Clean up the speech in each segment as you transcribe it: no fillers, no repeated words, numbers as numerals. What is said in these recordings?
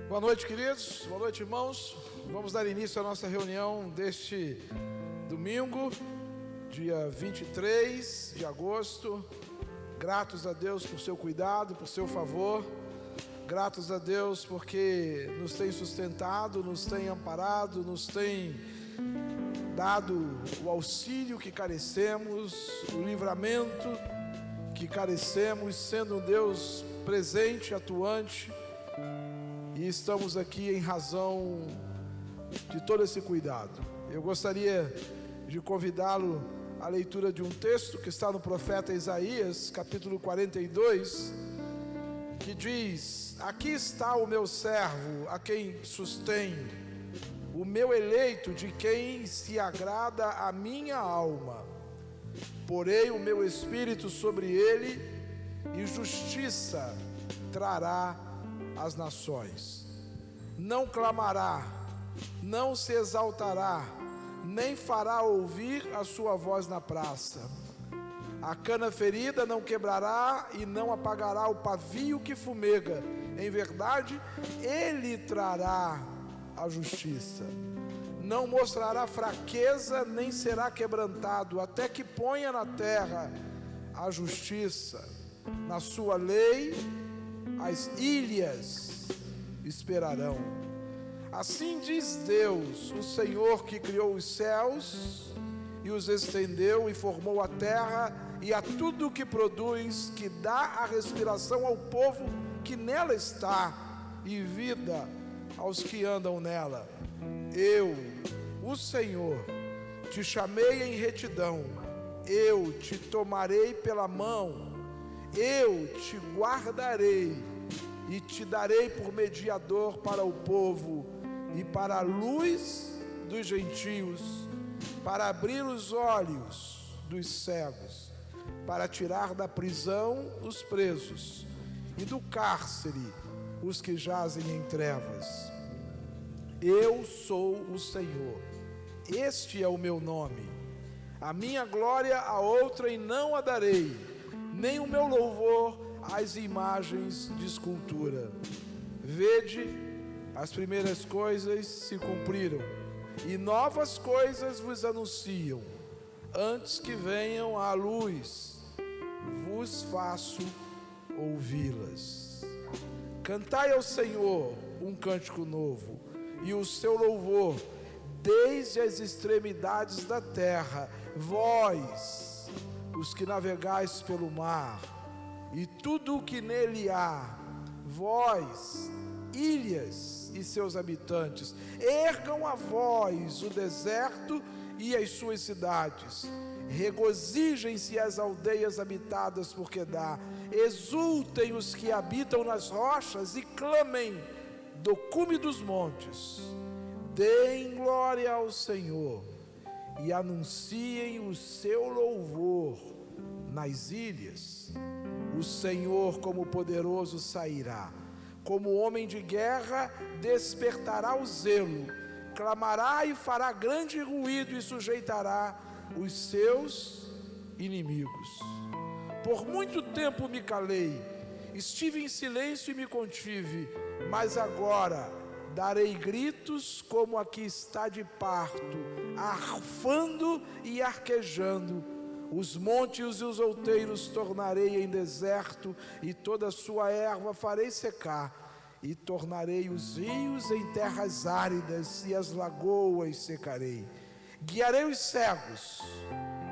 Boa noite, queridos. Boa noite, irmãos. Vamos dar início à nossa reunião deste domingo, dia 23 de agosto. Gratos a Deus por seu cuidado, por seu favor. Gratos a Deus porque nos tem sustentado, nos tem amparado, nos tem dado o auxílio que carecemos, o livramento que carecemos, sendo um Deus presente, atuante. E estamos aqui em razão de todo esse cuidado. Eu gostaria de convidá-lo à leitura de um texto que está no profeta Isaías, capítulo 42, que diz: aqui está o meu servo, a quem sustenho, o meu eleito, de quem se agrada a minha alma. Porei o meu espírito sobre ele, e justiça trará as nações. Não clamará, não se exaltará, nem fará ouvir a sua voz na praça. A cana ferida não quebrará e não apagará o pavio que fumega. Em verdade, ele trará a justiça. Não mostrará fraqueza, nem será quebrantado, até que ponha na terra a justiça. Na sua lei, as ilhas esperarão. Assim diz Deus, o Senhor que criou os céus e os estendeu e formou a terra e a tudo que produz, que dá a respiração ao povo que nela está e vida aos que andam nela. Eu, o Senhor, te chamei em retidão, eu te tomarei pela mão, eu te guardarei e te darei por mediador para o povo e para a luz dos gentios, para abrir os olhos dos cegos, para tirar da prisão os presos e do cárcere os que jazem em trevas. Eu sou o Senhor, este é o meu nome. A minha glória a outrem não a darei, nem o meu louvor às imagens de escultura. Vede, as primeiras coisas se cumpriram, e novas coisas vos anunciam. Antes que venham à luz, vos faço ouvi-las. Cantai ao Senhor um cântico novo, e o seu louvor desde as extremidades da terra. Vós, os que navegais pelo mar, e tudo o que nele há, vós, ilhas e seus habitantes, ergam a voz o deserto e as suas cidades, regozijem-se as aldeias habitadas por Quedar, exultem os que habitam nas rochas e clamem do cume dos montes. Deem glória ao Senhor e anunciem o seu louvor nas ilhas. O Senhor como poderoso sairá, como homem de guerra despertará o zelo, clamará e fará grande ruído e sujeitará os seus inimigos. Por muito tempo me calei, estive em silêncio e me contive, mas agora darei gritos como a que está de parto, arfando e arquejando. Os montes e os outeiros tornarei em deserto, e toda a sua erva farei secar, e tornarei os rios em terras áridas, e as lagoas secarei. Guiarei os cegos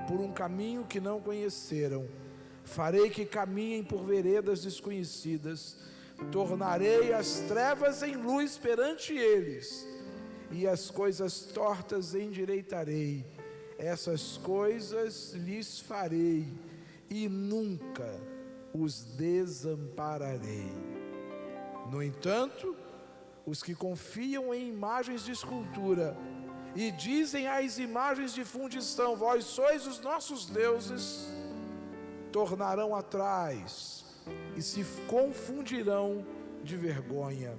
por um caminho que não conheceram, farei que caminhem por veredas desconhecidas, tornarei as trevas em luz perante eles, e as coisas tortas endireitarei. Essas coisas lhes farei, e nunca os desampararei. No entanto, os que confiam em imagens de escultura e dizem às imagens de fundição: vós sois os nossos deuses, tornarão atrás e se confundirão de vergonha.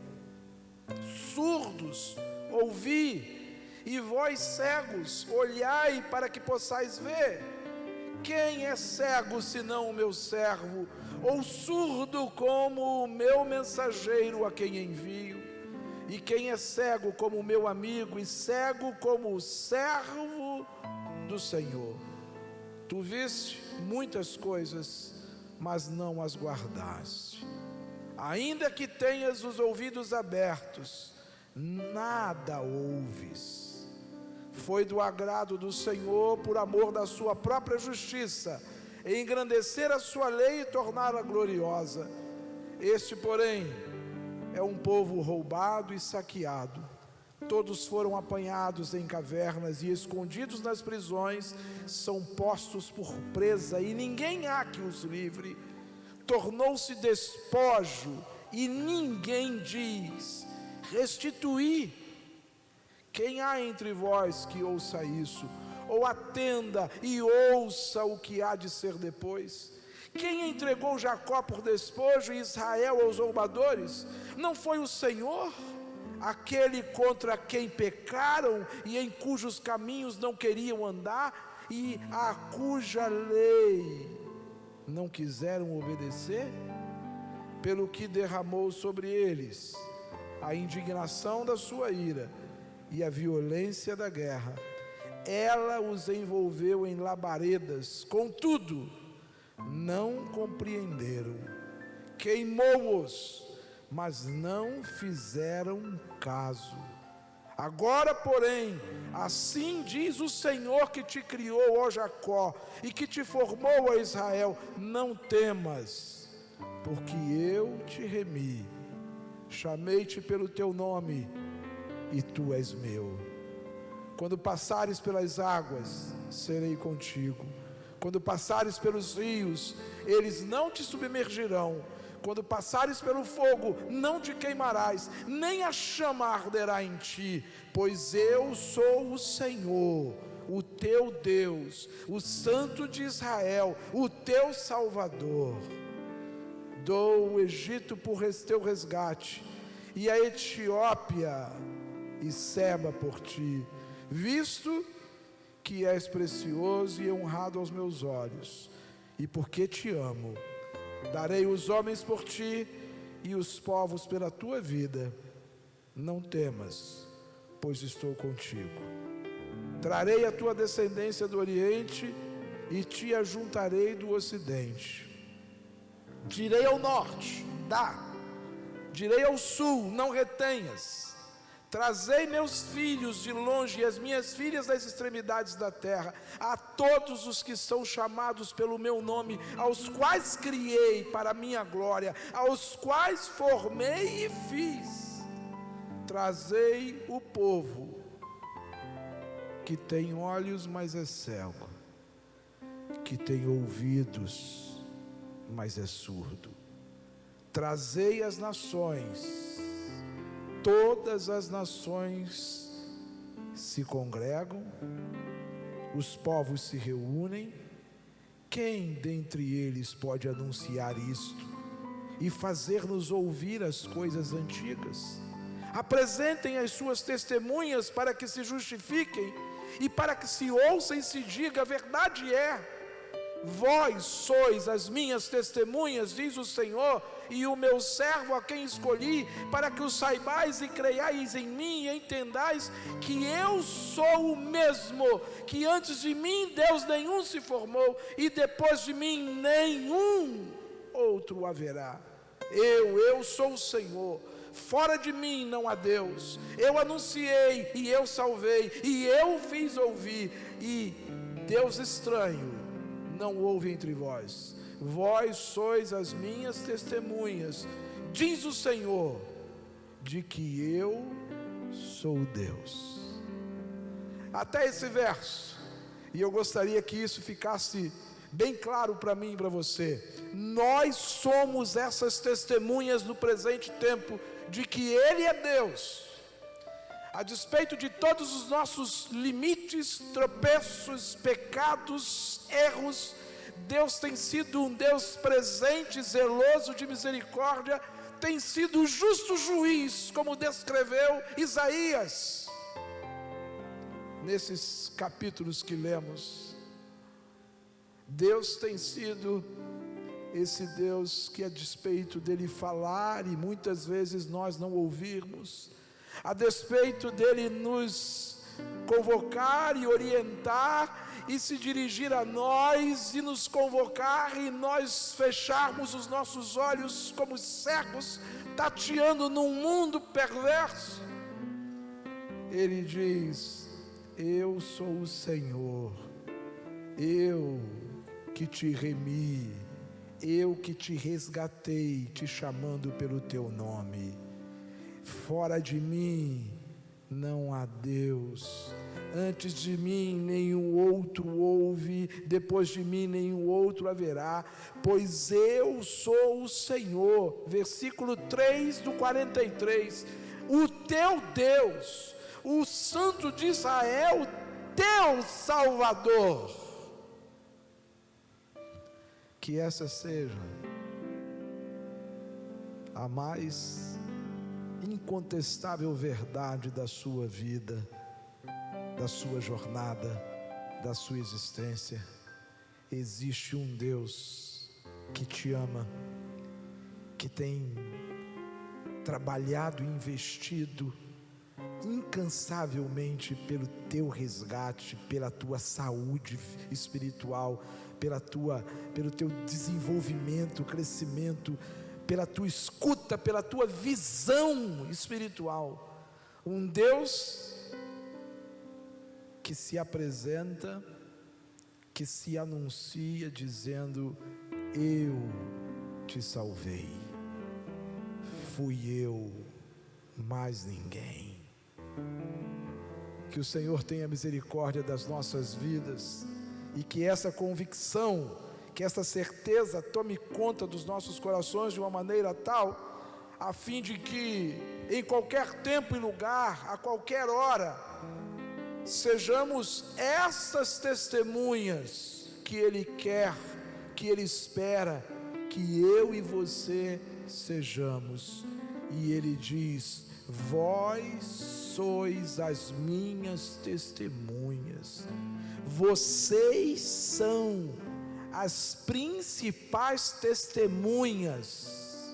Surdos, ouvi, e vós cegos, olhai para que possais ver. Quem é cego senão o meu servo, ou surdo como o meu mensageiro a quem envio? E quem é cego como o meu amigo, e cego como o servo do Senhor? Tu viste muitas coisas, mas não as guardaste. Ainda que tenhas os ouvidos abertos, nada ouves. Foi do agrado do Senhor, por amor da sua própria justiça, engrandecer a sua lei e torná-la gloriosa. Este, porém, é um povo roubado e saqueado. Todos foram apanhados em cavernas e escondidos nas prisões, são postos por presa e ninguém há que os livre. Tornou-se despojo e ninguém diz: restituí. Quem há entre vós que ouça isso, ou atenda e ouça o que há de ser depois? Quem entregou Jacó por despojo e Israel aos roubadores? Não foi o Senhor? Aquele contra quem pecaram e em cujos caminhos não queriam andar, e a cuja lei não quiseram obedecer? Pelo que derramou sobre eles a indignação da sua ira e a violência da guerra. Ela os envolveu em labaredas, contudo, não compreenderam. Queimou-os, mas não fizeram caso. Agora, porém, assim diz o Senhor que te criou, ó Jacó, e que te formou, ó Israel: não temas, porque eu te remi, chamei-te pelo teu nome, e tu és meu. Quando passares pelas águas, serei contigo. Quando passares pelos rios, eles não te submergirão. Quando passares pelo fogo, não te queimarás, nem a chama arderá em ti, pois eu sou o Senhor, o teu Deus, o Santo de Israel, o teu Salvador. Dou o Egito por teu resgate, e a Etiópia e Seba por ti, visto que és precioso e honrado aos meus olhos, e porque te amo, darei os homens por ti e os povos pela tua vida. Não temas, pois estou contigo. Trarei a tua descendência do Oriente e te ajuntarei do Ocidente. Direi ao norte: dá. Direi ao sul: não retenhas. Trazei meus filhos de longe e as minhas filhas das extremidades da terra, a todos os que são chamados pelo meu nome, aos quais criei para a minha glória, aos quais formei e fiz. Trazei o povo que tem olhos, mas é cego, que tem ouvidos, mas é surdo. Trazei as nações. Todas as nações se congregam, os povos se reúnem. Quem dentre eles pode anunciar isto e fazer-nos ouvir as coisas antigas? Apresentem as suas testemunhas para que se justifiquem e para que se ouça e se diga: a verdade é. Vós sois as minhas testemunhas, diz o Senhor, e o meu servo a quem escolhi, para que o saibais e creiais em mim e entendais que eu sou o mesmo, que antes de mim Deus nenhum se formou, e depois de mim nenhum outro haverá. Eu sou o Senhor, fora de mim não há Deus. Eu anunciei e eu salvei, e eu fiz ouvir, e Deus estranho não houve entre vós. Vós sois as minhas testemunhas, diz o Senhor, de que eu sou Deus. Até esse verso, e eu gostaria que isso ficasse bem claro para mim e para você. Nós somos essas testemunhas no presente tempo de que Ele é Deus. A despeito de todos os nossos limites, tropeços, pecados, erros, Deus tem sido um Deus presente, zeloso, de misericórdia, tem sido o justo juiz, como descreveu Isaías, nesses capítulos que lemos. Deus tem sido esse Deus que, a despeito dele falar e muitas vezes nós não ouvirmos, a despeito dele nos convocar e orientar e se dirigir a nós e nos convocar e nós fecharmos os nossos olhos como cegos, tateando num mundo perverso, ele diz: eu sou o Senhor, eu que te remi, eu que te resgatei, te chamando pelo teu nome. Fora de mim não há Deus, antes de mim nenhum outro houve, depois de mim nenhum outro haverá, pois eu sou o Senhor. Versículo 3 do 43, o teu Deus, o Santo de Israel, teu Salvador. Que essa seja a mais incontestável verdade da sua vida, da sua jornada, da sua existência. Existe um Deus que te ama, que tem trabalhado e investido incansavelmente pelo teu resgate, pela tua saúde espiritual, pelo teu desenvolvimento, crescimento, pela tua escuta, pela tua visão espiritual. Um Deus que se apresenta, que se anuncia dizendo: eu te salvei, fui eu, mais ninguém. Que o Senhor tenha misericórdia das nossas vidas e que essa convicção, que essa certeza tome conta dos nossos corações de uma maneira tal, a fim de que em qualquer tempo e lugar, a qualquer hora, sejamos essas testemunhas que Ele quer, que Ele espera que eu e você sejamos. E Ele diz: vós sois as minhas testemunhas. Vocês são as principais testemunhas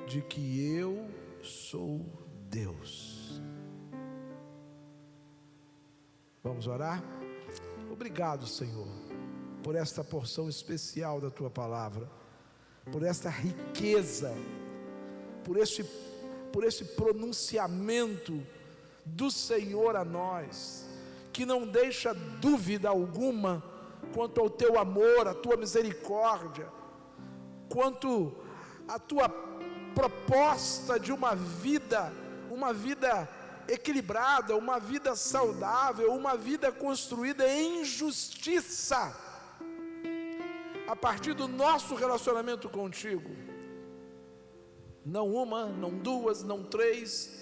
de que eu sou Deus. Vamos orar? Obrigado, Senhor, por esta porção especial da Tua palavra, por esta riqueza, por esse pronunciamento do Senhor a nós, que não deixa dúvida alguma quanto ao teu amor, a tua misericórdia, quanto à tua proposta de uma vida equilibrada, uma vida saudável, uma vida construída em justiça, a partir do nosso relacionamento contigo. Não uma, não duas, não três,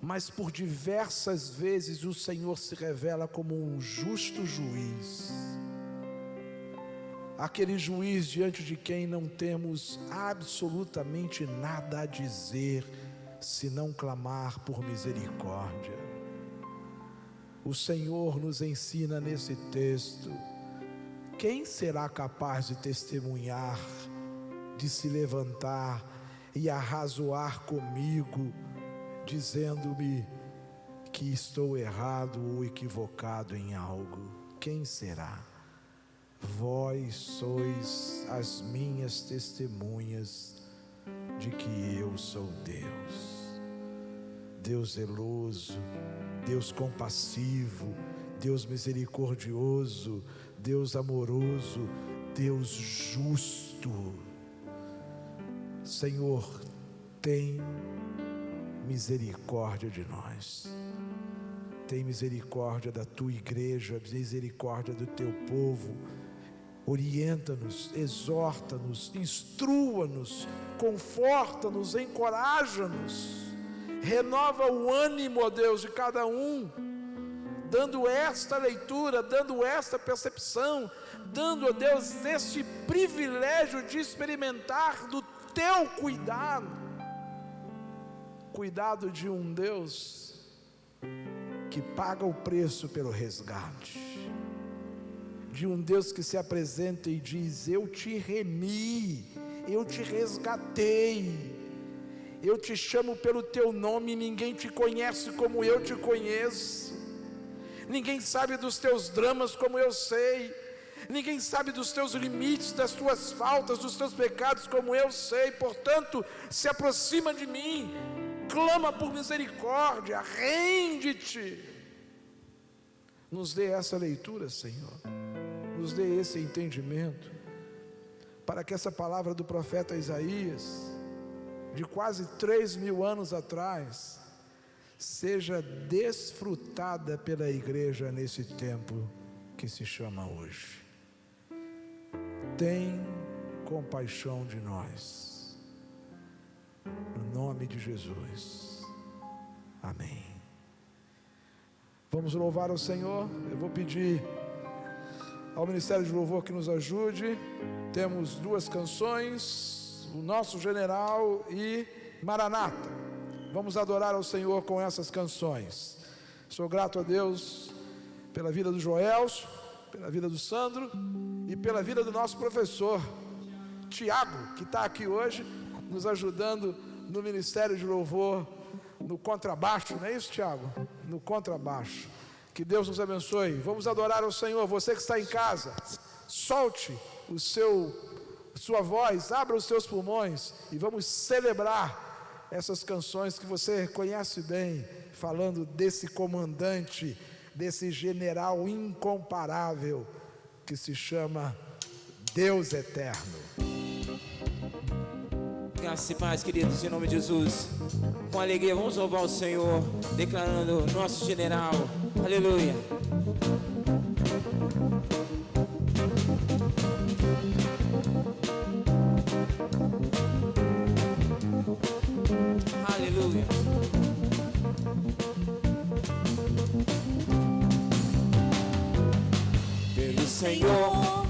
mas por diversas vezes o Senhor se revela como um justo juiz, aquele juiz diante de quem não temos absolutamente nada a dizer, senão clamar por misericórdia. O Senhor nos ensina nesse texto: quem será capaz de testemunhar, de se levantar e arrazoar comigo, dizendo-me que estou errado ou equivocado em algo? Quem será? Vós sois as minhas testemunhas de que eu sou Deus. Deus zeloso, Deus compassivo, Deus misericordioso, Deus amoroso, Deus justo. Senhor, tem misericórdia de nós, tem misericórdia da tua igreja, misericórdia do teu povo. Orienta-nos, exorta-nos, instrua-nos, conforta-nos, encoraja-nos, renova o ânimo, ó Deus, de cada um, dando esta leitura, dando esta percepção, dando, ó Deus, este privilégio de experimentar do teu cuidado de um Deus que paga o preço pelo resgate, de um Deus que se apresenta e diz: eu te remi, eu te resgatei, eu te chamo pelo teu nome, ninguém te conhece como eu te conheço, ninguém sabe dos teus dramas como eu sei, ninguém sabe dos teus limites, das tuas faltas, dos teus pecados como eu sei. Portanto, se aproxima de mim, clama por misericórdia, rende-te. Nos dê essa leitura, Senhor, nos dê esse entendimento, para que essa palavra do profeta Isaías, de quase 3.000 anos atrás, seja desfrutada pela igreja nesse tempo que se chama hoje. Tem compaixão de nós, no nome de Jesus, amém. Vamos louvar ao Senhor. Eu vou pedir ao Ministério de Louvor que nos ajude. Temos 2 canções, o Nosso General e Maranata. Vamos adorar ao Senhor com essas canções. Sou grato a Deus pela vida do Joelso, pela vida do Sandro e pela vida do nosso professor Tiago, que está aqui hoje nos ajudando no Ministério de Louvor, no contrabaixo, não é isso, Tiago? No contrabaixo. Que Deus nos abençoe. Vamos adorar ao Senhor. Você que está em casa, solte sua voz, abra os seus pulmões e vamos celebrar essas canções que você conhece bem, falando desse comandante, desse general incomparável que se chama Deus Eterno. Graça e paz, queridos, em nome de Jesus. Com alegria vamos louvar o Senhor, declarando nosso general. Aleluia. Aleluia. Pelo Senhor,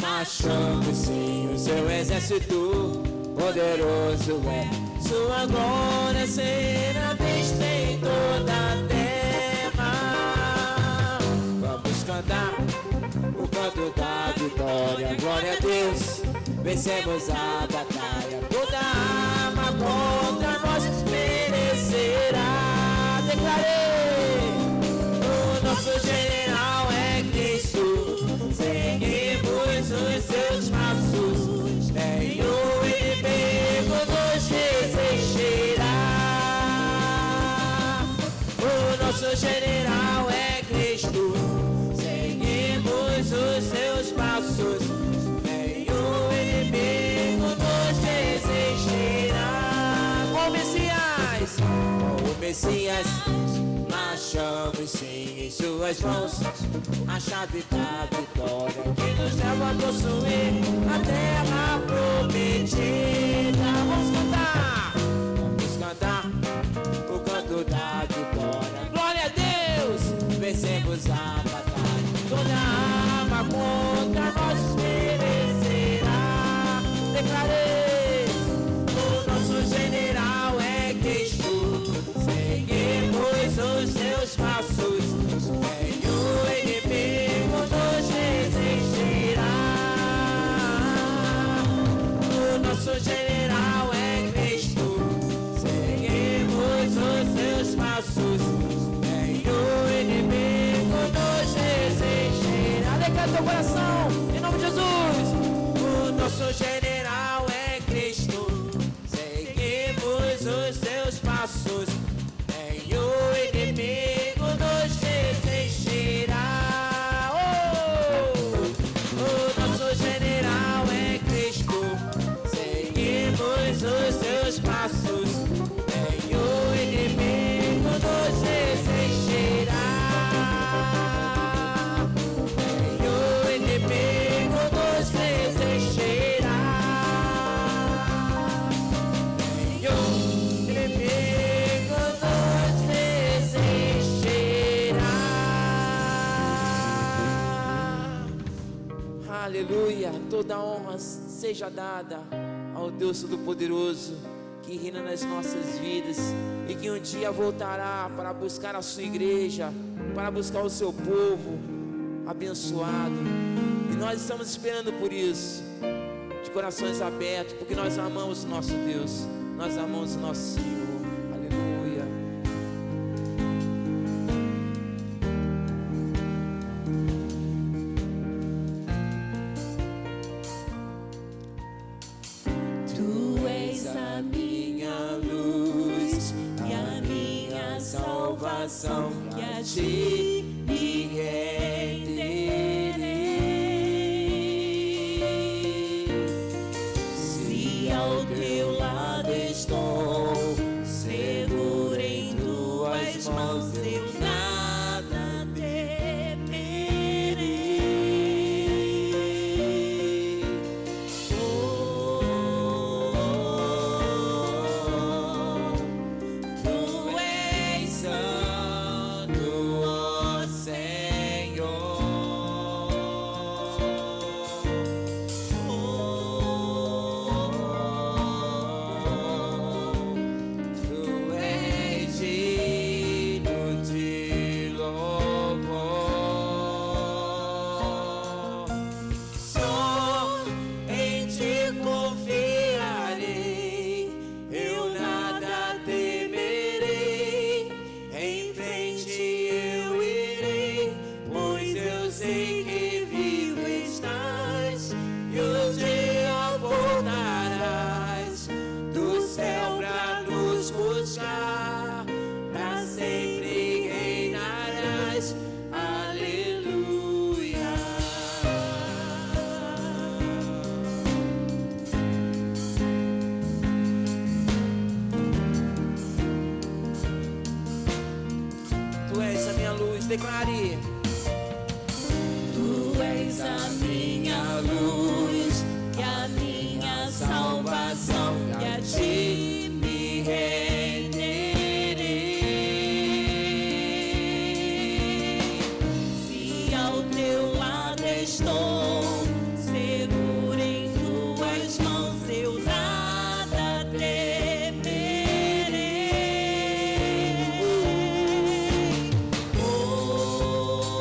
marchando sim o seu exército. Poderoso é sua glória, será vista em toda a terra. Vamos cantar o canto da vitória. Glória a Deus, vencemos a batalha. Toda arma contra nós perecerá. Declarei, o nosso general é Cristo. Seguimos os seus passos. Nenhum inimigo nos resistirá. O nosso general é Cristo. Seguimos os seus passos. Nenhum inimigo nos resistirá. Com o Messias, marchamos sim em suas mãos. A chave da vitória que nos leva a possuir a terra prometida. Vamos cantar o canto da vitória. Glória a Deus, vencemos a batalha. Toda arma contra nós perecerá. Declarei, o nosso general é Cristo. Seguimos os seus passos. Nenhum inimigo nos resistirá. O nosso general é Cristo. Seguimos os seus passos. Nenhum inimigo nos resistirá. Declara teu coração, em nome de Jesus. O nosso general é Cristo. Seguimos os seus passos. Nenhum inimigo nos resistirá. O nosso general é Cristo. Seguimos os seus passos. Nenhum inimigo nos resistirá. Nenhum inimigo nos resistirá. Nenhum inimigo nos resistirá. Aleluia. Toda honra seja dada ao Deus Todo-Poderoso, que reina nas nossas vidas e que um dia voltará para buscar a sua igreja, para buscar o seu povo, abençoado. E nós estamos esperando por isso, de corações abertos, porque nós amamos o nosso Deus, nós amamos o nosso Senhor. Aleluia. Tu és a minha luz e a minha salvação, e a ti me renderei. Se ao teu lado estou, seguro em tuas mãos, eu nada temerei. Tu és santo, ó Senhor. Tu és digno de louvor. Só em ti confiarei, eu nada temerei. Em frente eu irei, pois eu sei que vivo estás, e um dia voltarás do céu pra nos buscar, pra sempre reinarás. Aleluia. Tu és a minha luz, declare. Tu és a minha luz e a minha salvação, e a ti me renderei. Se ao teu lado estou, seguro em tuas mãos, eu nada temerei. Oh,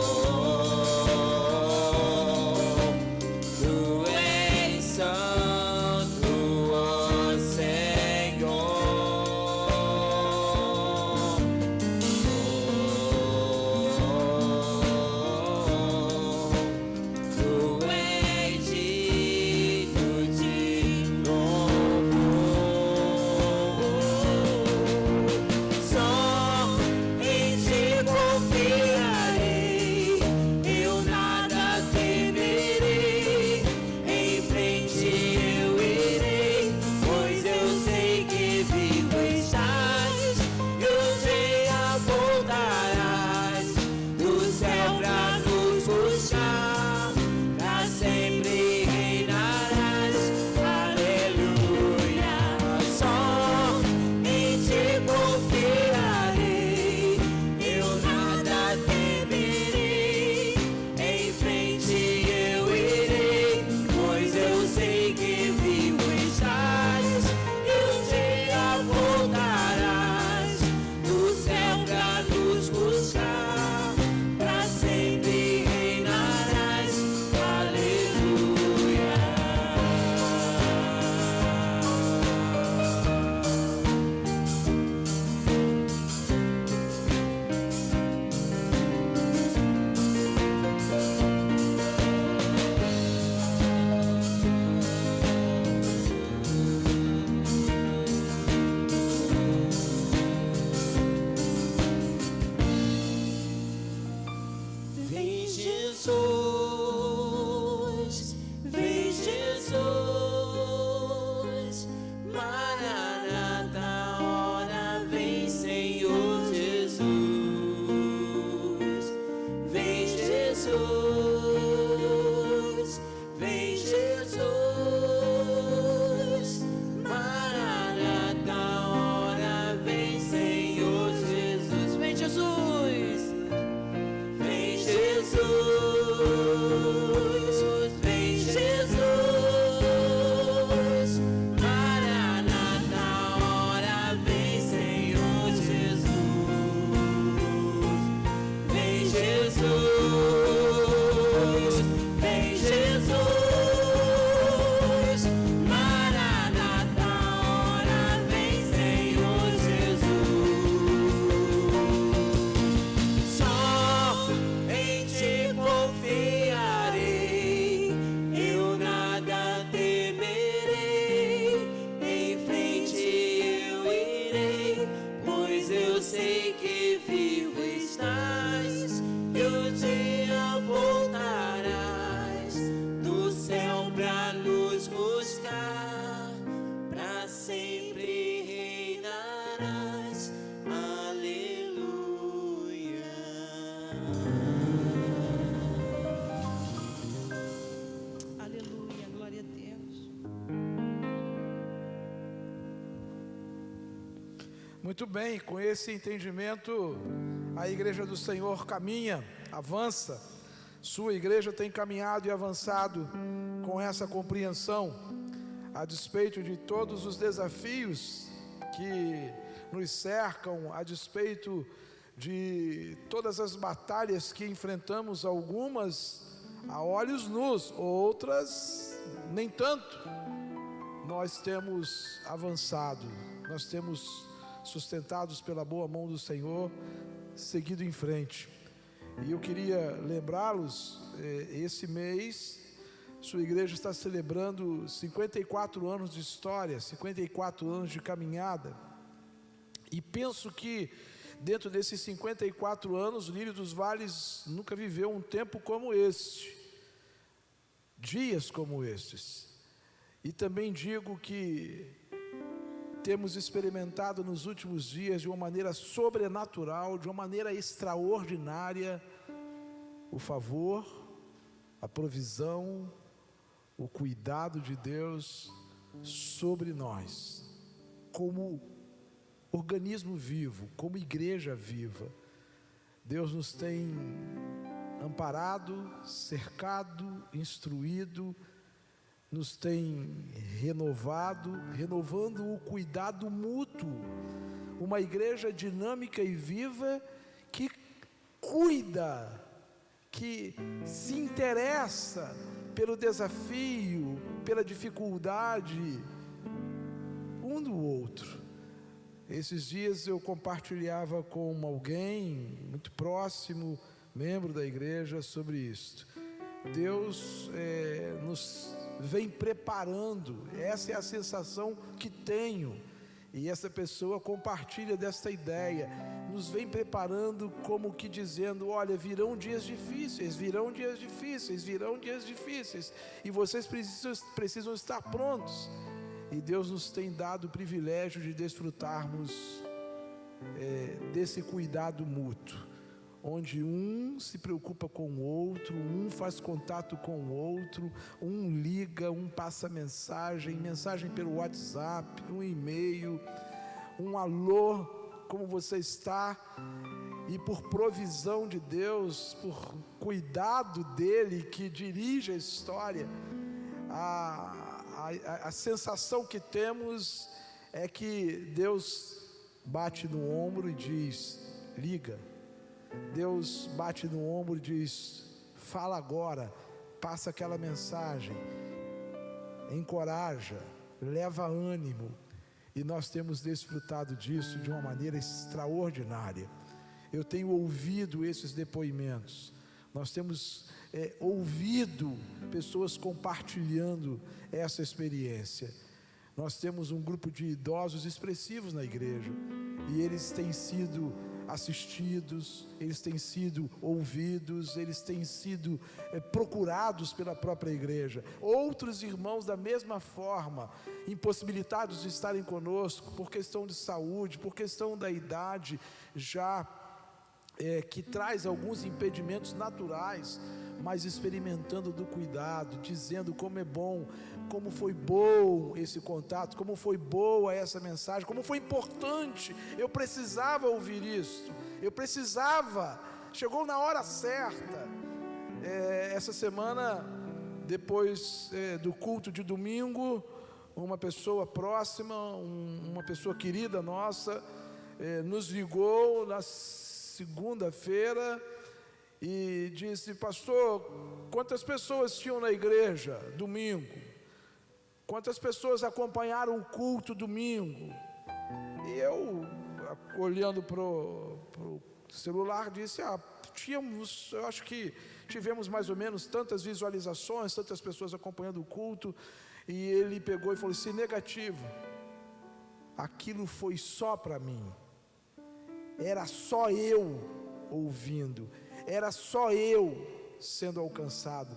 Muito bem, com esse entendimento, a Igreja do Senhor caminha, avança. Sua igreja tem caminhado e avançado com essa compreensão, a despeito de todos os desafios que nos cercam, a despeito de todas as batalhas que enfrentamos, algumas a olhos nus, outras nem tanto. Nós temos avançado, nós temos, sustentados pela boa mão do Senhor, seguido em frente. E eu queria lembrá-los, esse mês, sua igreja está celebrando 54 anos de história, 54 anos de caminhada. E penso que, dentro desses 54 anos, o Lírio dos Vales nunca viveu um tempo como este, dias como estes. E também digo que temos experimentado nos últimos dias, de uma maneira sobrenatural, de uma maneira extraordinária, o favor, a provisão, o cuidado de Deus sobre nós, como organismo vivo, como igreja viva. Deus nos tem amparado, cercado, instruído, nos tem renovando o cuidado mútuo. Uma igreja dinâmica e viva que cuida, que se interessa pelo desafio, pela dificuldade um do outro. Esses dias eu compartilhava com alguém muito próximo, membro da igreja, sobre isto. Deus nos vem preparando, essa é a sensação que tenho, e essa pessoa compartilha desta ideia, nos vem preparando como que dizendo: olha, virão dias difíceis, virão dias difíceis, virão dias difíceis, e vocês precisam estar prontos. E Deus nos tem dado o privilégio de desfrutarmos desse cuidado mútuo, onde um se preocupa com o outro, um faz contato com o outro, um liga, um passa mensagem pelo WhatsApp, um e-mail, um alô, como você está? E por provisão de Deus, por cuidado dele que dirige a história, a sensação que temos é que Deus bate no ombro e diz: liga. Deus bate no ombro e diz: fala agora, passa aquela mensagem, encoraja, leva ânimo. E nós temos desfrutado disso de uma maneira extraordinária. Eu tenho ouvido esses depoimentos, nós temos ouvido pessoas compartilhando essa experiência. Nós temos um grupo de idosos expressivos na igreja, e eles têm sido assistidos, eles têm sido ouvidos, eles têm sido procurados pela própria igreja. Outros irmãos da mesma forma, impossibilitados de estarem conosco por questão de saúde, por questão da idade, já que traz alguns impedimentos naturais, mas experimentando do cuidado, dizendo como é bom, como foi bom esse contato, como foi boa essa mensagem, como foi importante, eu precisava ouvir isso, chegou na hora certa. Essa semana, depois do culto de domingo, uma pessoa próxima, uma pessoa querida nossa, nos ligou na segunda-feira e disse: pastor, quantas pessoas tinham na igreja domingo? Quantas pessoas acompanharam o culto domingo? E eu, olhando para o celular, disse: tínhamos, eu acho que tivemos mais ou menos tantas visualizações, tantas pessoas acompanhando o culto. E ele pegou e falou assim: negativo, aquilo foi só para mim, era só eu ouvindo, era só eu sendo alcançado.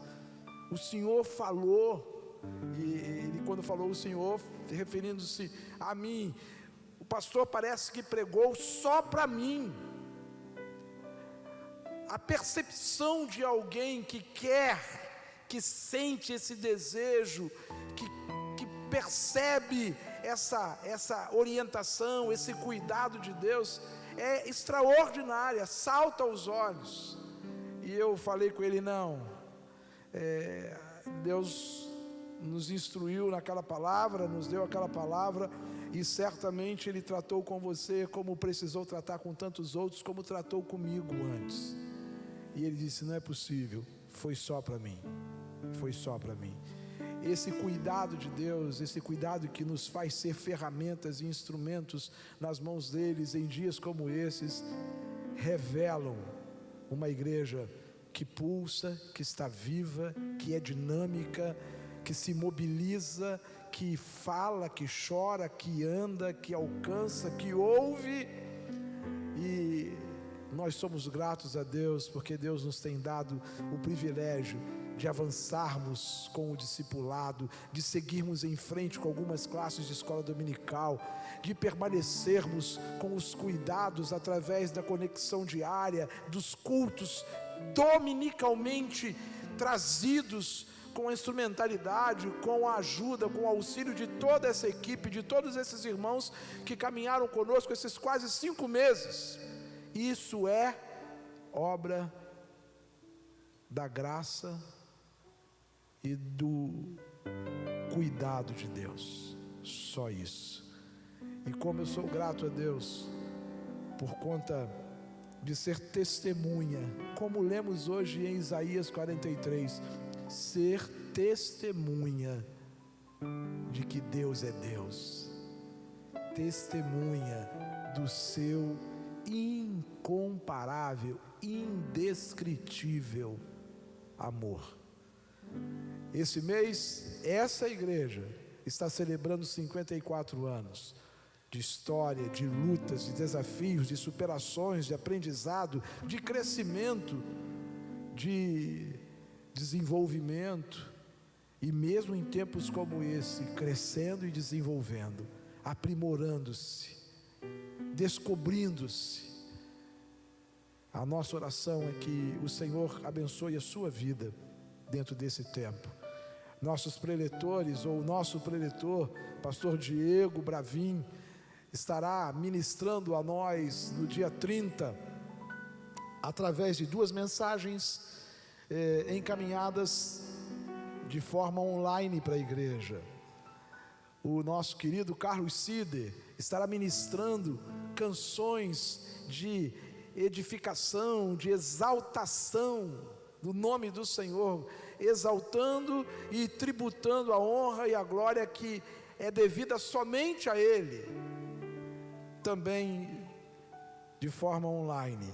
O Senhor falou, e ele, quando falou o Senhor, referindo-se a mim, o pastor parece que pregou só para mim. A percepção de alguém que quer, que sente esse desejo, que percebe essa orientação, esse cuidado de Deus é extraordinária, salta aos olhos. E eu falei com ele: não, Deus nos instruiu naquela palavra, nos deu aquela palavra, e certamente Ele tratou com você como precisou tratar com tantos outros, como tratou comigo antes. E ele disse: não é possível, foi só para mim, foi só para mim. Esse cuidado de Deus, esse cuidado que nos faz ser ferramentas e instrumentos nas mãos deles em dias como esses, revelam uma igreja que pulsa, que está viva, que é dinâmica, que se mobiliza, que fala, que chora, que anda, que alcança, que ouve. E nós somos gratos a Deus, porque Deus nos tem dado o privilégio de avançarmos com o discipulado, de seguirmos em frente com algumas classes de escola dominical, de permanecermos com os cuidados através da conexão diária, dos cultos dominicalmente trazidos com a instrumentalidade, com a ajuda, com o auxílio de toda essa equipe, de todos esses irmãos que caminharam conosco esses quase 5 meses. Isso é obra da graça e do cuidado de Deus, só isso. E como eu sou grato a Deus por conta de ser testemunha, como lemos hoje em Isaías 43, ser testemunha de que Deus é Deus, testemunha do seu incomparável, indescritível amor. Esse mês, essa igreja está celebrando 54 anos de história, de lutas, de desafios, de superações, de aprendizado, de crescimento, de desenvolvimento. E mesmo em tempos como esse, crescendo e desenvolvendo, aprimorando-se, descobrindo-se. A nossa oração é que o Senhor abençoe a sua vida dentro desse tempo. Nossos preletores, ou o nosso preletor, pastor Diego Bravin, estará ministrando a nós no dia 30, através de 2 mensagens encaminhadas de forma online para a igreja. O nosso querido Carlos Sider estará ministrando canções de edificação, de exaltação do nome do Senhor, exaltando e tributando a honra e a glória que é devida somente a Ele, também de forma online.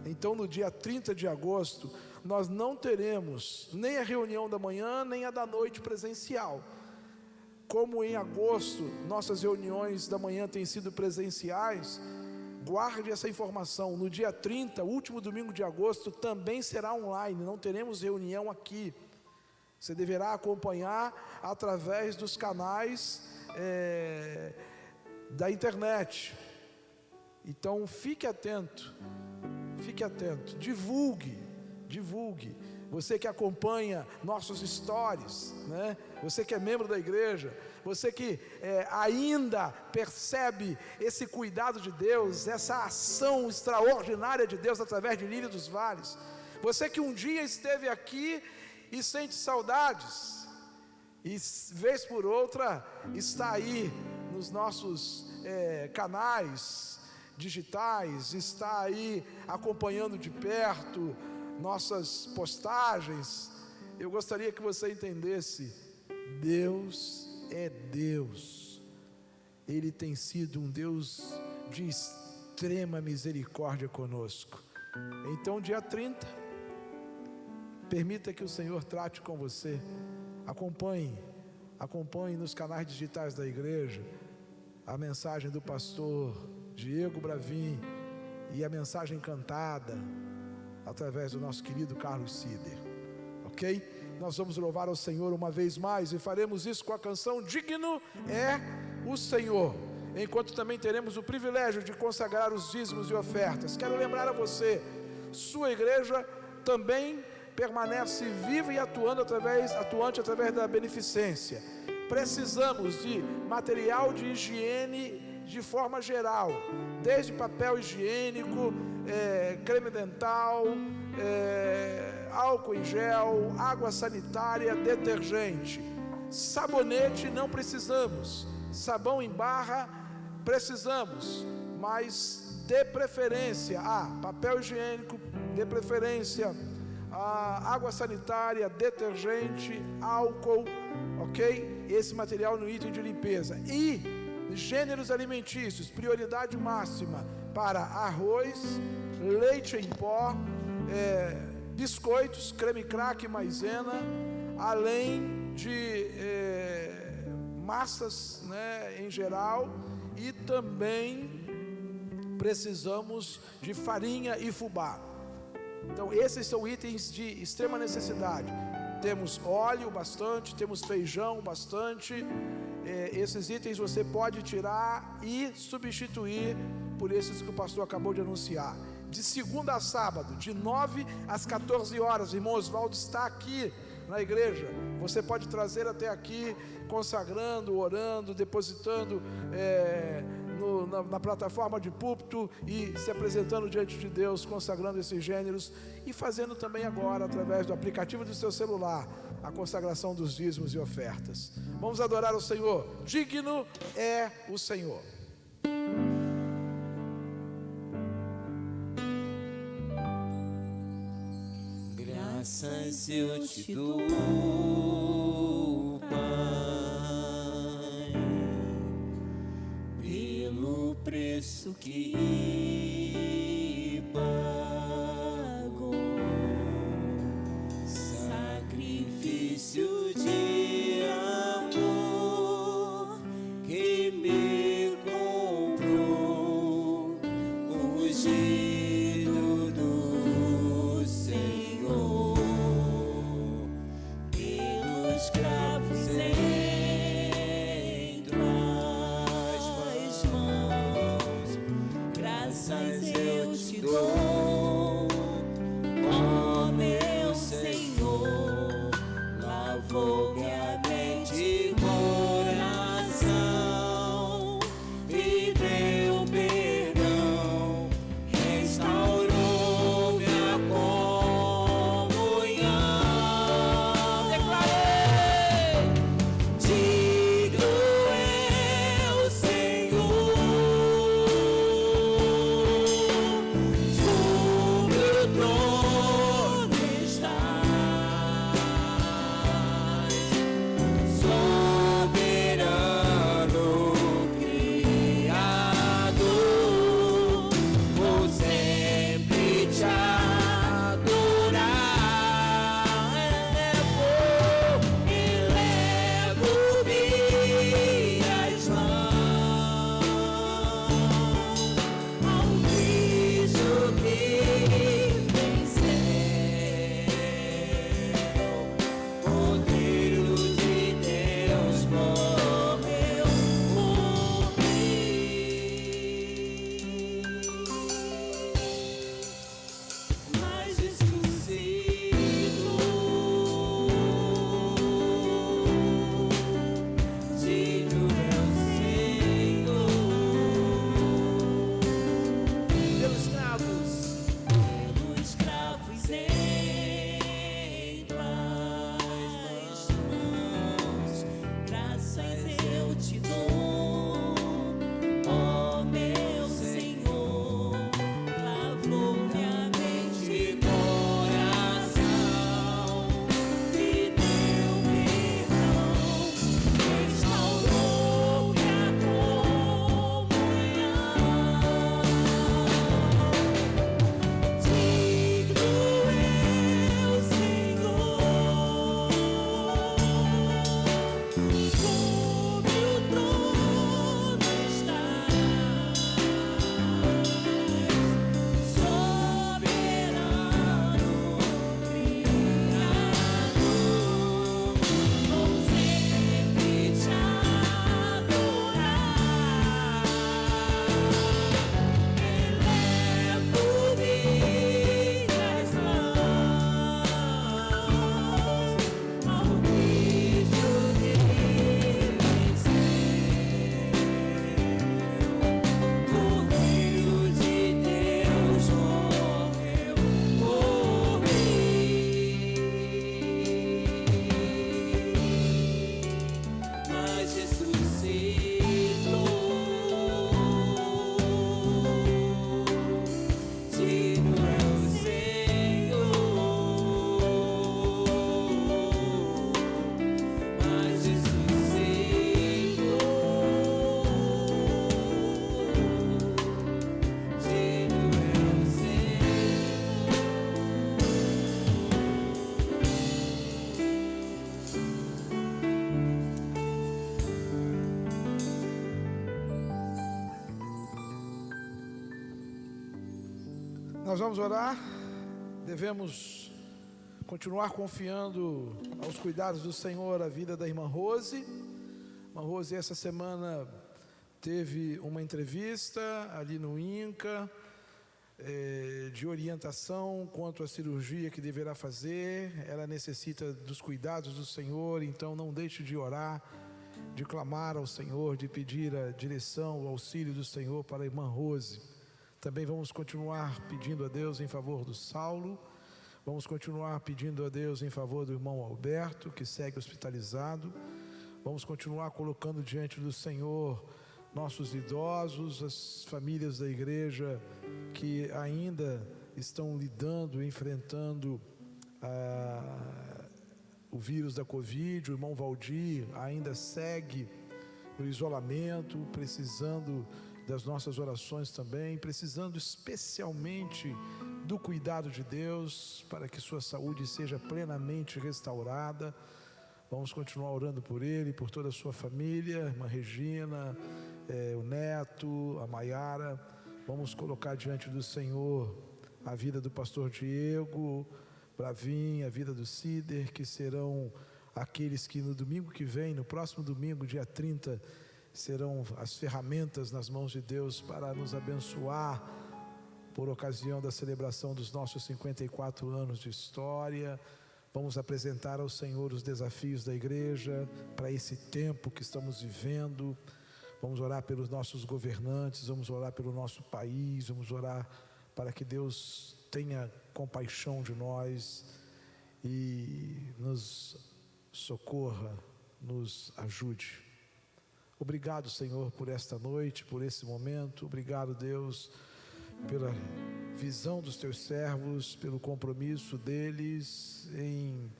Então no dia 30 de agosto, nós não teremos nem a reunião da manhã, nem a da noite presencial. Como em agosto, nossas reuniões da manhã têm sido presenciais, guarde essa informação. No dia 30, último domingo de agosto, também será online, não teremos reunião aqui. Você deverá acompanhar através dos canais da internet. Então fique atento, divulgue. Você que acompanha nossos stories, né? Você que é membro da igreja, você que ainda percebe esse cuidado de Deus, essa ação extraordinária de Deus através de Lírio dos Vales, você que um dia esteve aqui e sente saudades, e vez por outra está aí nos nossos canais digitais, está aí acompanhando de perto nossas postagens. Eu gostaria que você entendesse: Deus é Deus, Ele tem sido um Deus de extrema misericórdia conosco. Então dia 30, permita que o Senhor trate com você. Acompanhe nos canais digitais da igreja a mensagem do pastor Diego Bravin e a mensagem cantada através do nosso querido Carlos Sider, ok? Nós vamos louvar ao Senhor uma vez mais, e faremos isso com a canção Digno é o Senhor, enquanto também teremos o privilégio de consagrar os dízimos e ofertas. Quero lembrar a você, sua igreja também permanece viva e atuante através da beneficência. precisamos de material de higiene de forma geral, desde papel higiênico, creme dental, álcool em gel, água sanitária, detergente. Sabonete não precisamos, sabão em barra precisamos, mas de preferência papel higiênico, de preferência água sanitária, detergente, álcool, ok? Esse material no item de limpeza. E gêneros alimentícios, prioridade máxima para arroz, leite em pó, biscoitos, creme crack, maisena, além de massas, né, em geral, e também precisamos de farinha e fubá. Então esses são itens de extrema necessidade. Temos óleo bastante, temos feijão bastante. Esses itens você pode tirar e substituir por esses que o pastor acabou de anunciar. De segunda a sábado, de 9 às 14 horas, o irmão Oswaldo está aqui na igreja. Você pode trazer até aqui, consagrando, orando, depositando na plataforma de púlpito e se apresentando diante de Deus, consagrando esses gêneros e fazendo também agora, através do aplicativo do seu celular, a consagração dos dízimos e ofertas. Vamos adorar o Senhor. Digno é o Senhor. Graças eu te dou, Pai, pelo preço que pagou, sacrifício de amor que me comprou, ungido do Senhor, pelos cravos em tuas mãos, graças Nós vamos orar. Devemos continuar confiando aos cuidados do Senhor a vida da irmã Rose. Irmã Rose, essa semana teve uma entrevista ali no INCA, de orientação quanto à cirurgia que deverá fazer. Ela necessita dos cuidados do Senhor, então não deixe de orar, de clamar ao Senhor, de pedir a direção, o auxílio do Senhor para a irmã Rose. Também vamos continuar pedindo a Deus em favor do Saulo, vamos continuar pedindo a Deus em favor do irmão Alberto, que segue hospitalizado. Vamos continuar colocando diante do Senhor nossos idosos, as famílias da igreja que ainda estão lidando, enfrentando o vírus da Covid. O irmão Valdir ainda segue no isolamento, precisando das nossas orações também, precisando especialmente do cuidado de Deus para que sua saúde seja plenamente restaurada. Vamos continuar orando por ele, por toda a sua família, a irmã Regina, o Neto, a Maiara. Vamos colocar diante do Senhor a vida do pastor Diego, Bravin, a vida do Cider, que serão aqueles que no domingo que vem, no próximo domingo, dia 30, serão as ferramentas nas mãos de Deus para nos abençoar por ocasião da celebração dos nossos 54 anos de história. Vamos apresentar ao Senhor os desafios da igreja para esse tempo que estamos vivendo. Vamos orar pelos nossos governantes, vamos orar pelo nosso país, vamos orar para que Deus tenha compaixão de nós e nos socorra, nos ajude. Obrigado, Senhor, por esta noite, por esse momento. Obrigado, Deus, pela visão dos teus servos, pelo compromisso deles em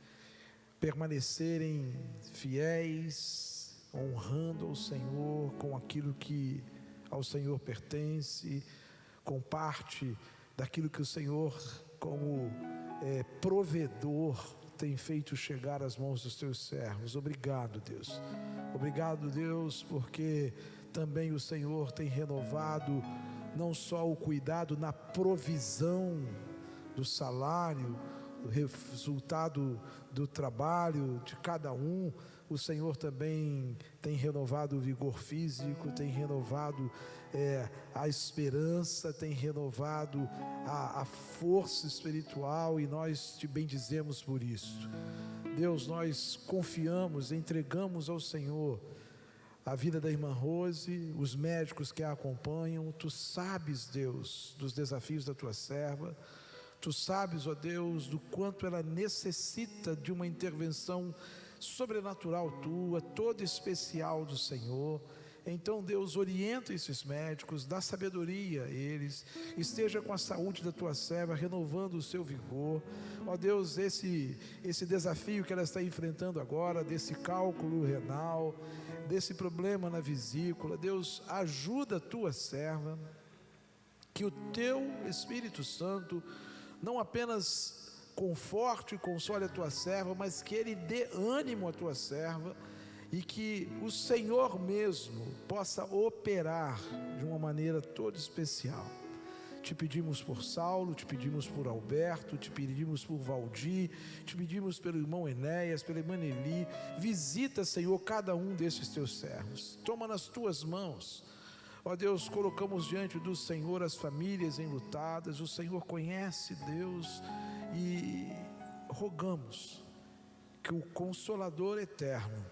permanecerem fiéis, honrando ao Senhor com aquilo que ao Senhor pertence, com parte daquilo que o Senhor, como provedor, tem feito chegar às mãos dos teus servos. Obrigado, Deus. Obrigado, Deus, porque também o Senhor tem renovado não só o cuidado na provisão do salário, o resultado do trabalho de cada um. O Senhor também tem renovado o vigor físico, tem renovado a esperança, tem renovado a força espiritual, e nós te bendizemos por isso. Deus, nós confiamos, entregamos ao Senhor a vida da irmã Rose, os médicos que a acompanham. Tu sabes, Deus, dos desafios da tua serva. Tu sabes, ó Deus, do quanto ela necessita de uma intervenção sobrenatural tua, toda especial do Senhor. Então, Deus, orienta esses médicos, dá sabedoria a eles, esteja com a saúde da tua serva, renovando o seu vigor. Ó Deus, esse desafio que ela está enfrentando agora, desse cálculo renal, desse problema na vesícula, Deus, ajuda a tua serva, que o teu Espírito Santo não apenas conforte e console a tua serva, mas que ele dê ânimo à tua serva, e que o Senhor mesmo possa operar de uma maneira toda especial. Te pedimos por Saulo, te pedimos por Alberto, te pedimos por Valdir, te pedimos pelo irmão Enéas, pela irmã Nelly. Visita, Senhor, cada um desses teus servos, toma nas tuas mãos. Ó Deus, colocamos diante do Senhor as famílias enlutadas. O Senhor conhece, Deus, e rogamos que o Consolador eterno,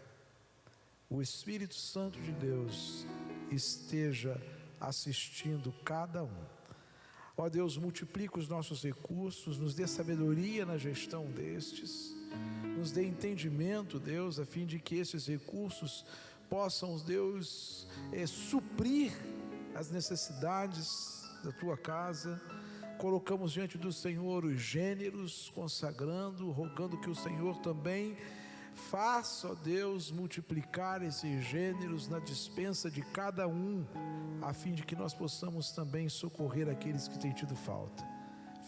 o Espírito Santo de Deus, esteja assistindo cada um. Ó Deus, multiplica os nossos recursos, nos dê sabedoria na gestão destes, nos dê entendimento, Deus, a fim de que esses recursos possam, Deus, suprir as necessidades da tua casa. Colocamos diante do Senhor os gêneros, consagrando, rogando que o Senhor também faça, ó Deus, multiplicar esses gêneros na dispensa de cada um, a fim de que nós possamos também socorrer aqueles que têm tido falta.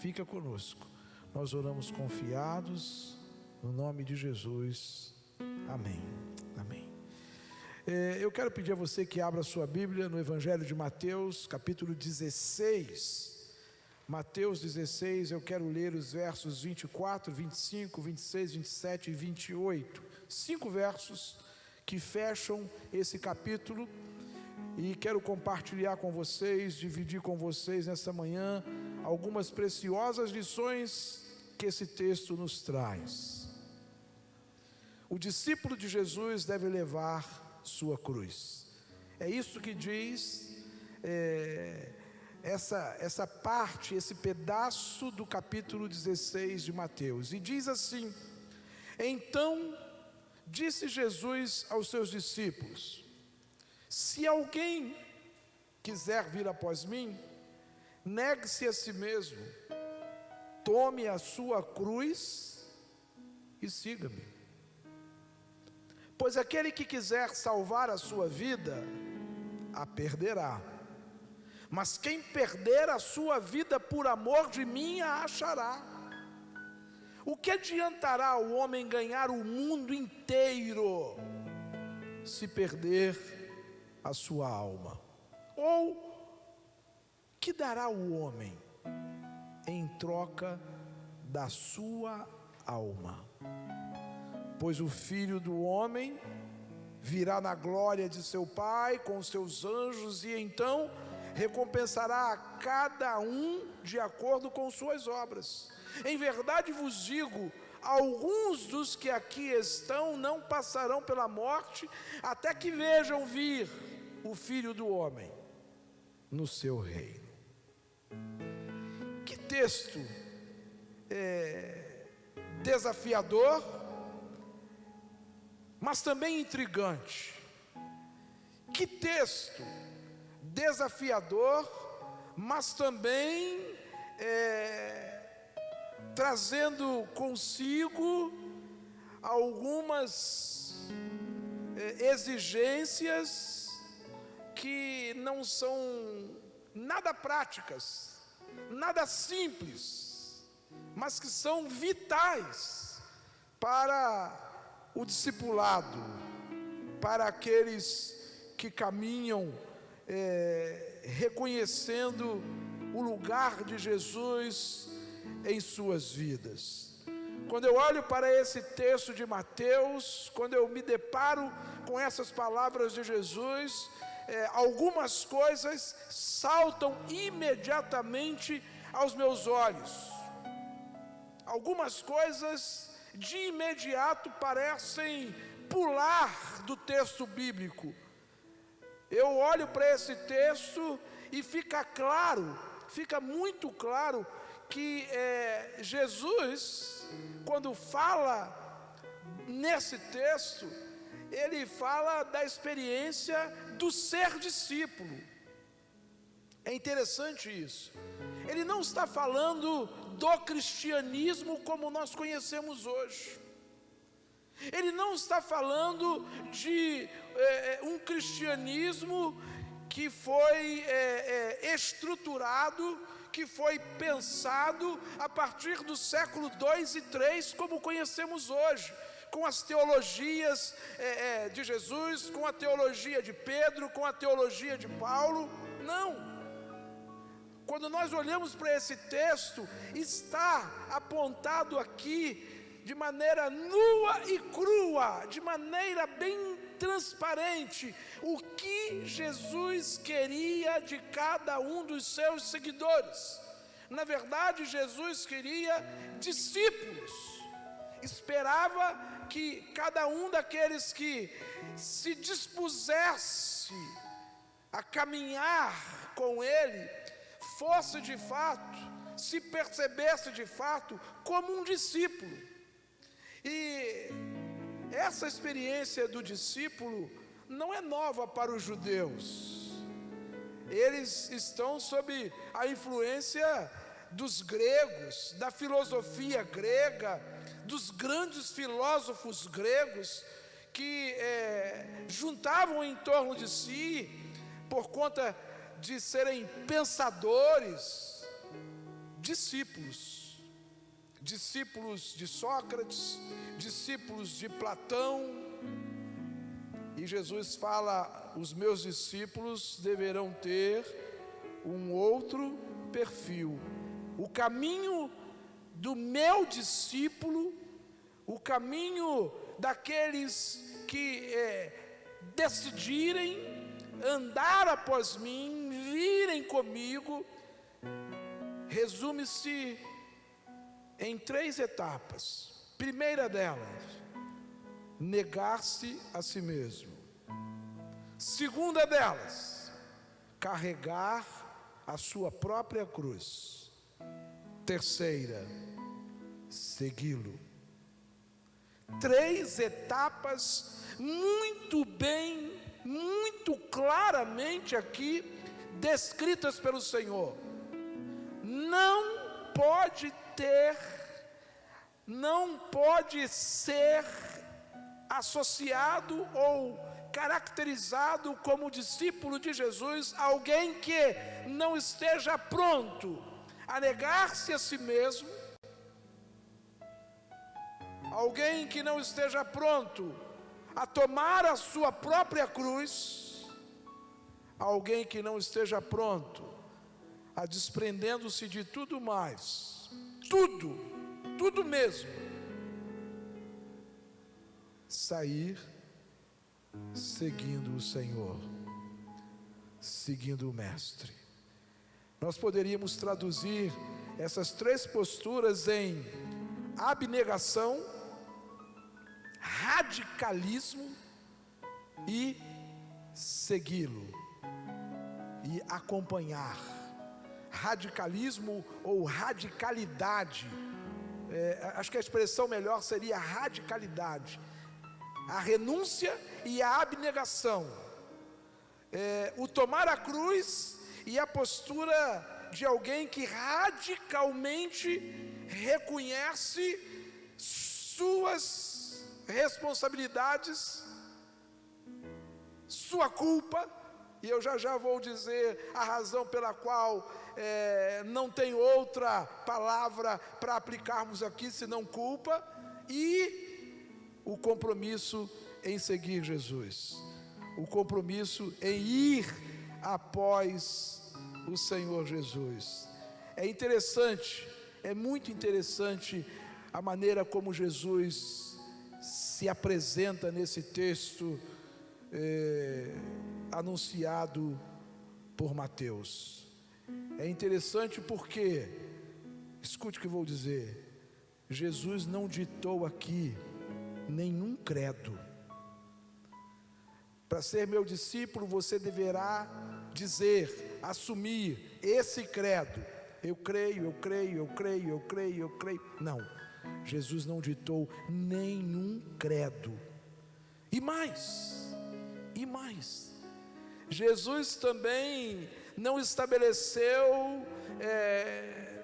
Fica conosco, nós oramos confiados, no nome de Jesus, amém, amém. Eu quero pedir a você que abra a sua Bíblia no Evangelho de Mateus, capítulo 16, Mateus 16, eu quero ler os versos 24, 25, 26, 27 e 28. 5 versos que fecham esse capítulo e quero compartilhar com vocês, dividir com vocês nessa manhã algumas preciosas lições que esse texto nos traz. O discípulo de Jesus deve levar sua cruz. É isso que diz essa parte, esse pedaço do capítulo 16 de Mateus. E diz assim: então disse Jesus aos seus discípulos: se alguém quiser vir após mim, negue-se a si mesmo, tome a sua cruz e siga-me. Pois aquele que quiser salvar a sua vida, a perderá. Mas quem perder a sua vida por amor de mim, a achará. O que adiantará o homem ganhar o mundo inteiro, se perder a sua alma? Ou que dará o homem em troca da sua alma? Pois o Filho do Homem virá na glória de seu Pai com os seus anjos, e então recompensará a cada um de acordo com suas obras. Em verdade vos digo, alguns dos que aqui estão não passarão pela morte, até que vejam vir o Filho do Homem no seu reino. Que texto desafiador, mas também intrigante. Que texto desafiador, mas também trazendo consigo algumas exigências que não são nada práticas, nada simples, mas que são vitais para o discipulado, para aqueles que caminham reconhecendo o lugar de Jesus em suas vidas. Quando eu olho para esse texto de Mateus, quando eu me deparo com essas palavras de Jesus, algumas coisas saltam imediatamente aos meus olhos. Algumas coisas de imediato parecem pular do texto bíblico. Eu olho para esse texto e fica muito claro que Jesus, quando fala nesse texto, ele fala da experiência do ser discípulo. É interessante isso. Ele não está falando do cristianismo como nós conhecemos hoje. Ele não está falando de um cristianismo que foi estruturado, que foi pensado a partir do século 2 e 3, como conhecemos hoje, com as teologias de Jesus, com a teologia de Pedro, com a teologia de Paulo. Não. Quando nós olhamos para esse texto, está apontado aqui de maneira nua e crua, de maneira bem transparente, o que Jesus queria de cada um dos seus seguidores. Na verdade, Jesus queria discípulos, esperava que cada um daqueles que se dispusesse a caminhar com Ele, fosse de fato, se percebesse de fato como um discípulo. E essa experiência do discípulo não é nova para os judeus. Eles estão sob a influência dos gregos, da filosofia grega, dos grandes filósofos gregos que juntavam em torno de si, por conta de serem pensadores, discípulos de Sócrates, discípulos de Platão. E Jesus fala: os meus discípulos deverão ter um outro perfil, o caminho do meu discípulo, o caminho daqueles que decidirem andar após mim, virem comigo, resume-se em 3 etapas. Primeira delas, negar-se a si mesmo. Segunda delas, carregar a sua própria cruz. Terceira, segui-lo. 3 etapas muito bem, muito claramente aqui descritas pelo Senhor. Não pode ser associado ou caracterizado como discípulo de Jesus alguém que não esteja pronto a negar-se a si mesmo, alguém que não esteja pronto a tomar a sua própria cruz, alguém que não esteja pronto a, desprendendo-se de tudo mais, tudo mesmo, sair seguindo o Senhor, seguindo o Mestre. Nós poderíamos traduzir essas 3 posturas em abnegação, radicalismo e segui-lo e acompanhar. Radicalismo ou radicalidade, acho que a expressão melhor seria radicalidade, a renúncia e a abnegação, o tomar a cruz e a postura de alguém que radicalmente reconhece suas responsabilidades, sua culpa, e eu já vou dizer a razão pela qual não tem outra palavra para aplicarmos aqui senão culpa, e o compromisso em seguir Jesus, o compromisso em ir após o Senhor Jesus. É interessante, é muito interessante a maneira como Jesus se apresenta nesse texto anunciado por Mateus. É interessante porque, escute o que vou dizer, Jesus não ditou aqui nenhum credo. Para ser meu discípulo, você deverá dizer, assumir esse credo: eu creio, eu creio, eu creio, eu creio, eu creio. Não, Jesus não ditou nenhum credo. E mais, Jesus também não estabeleceu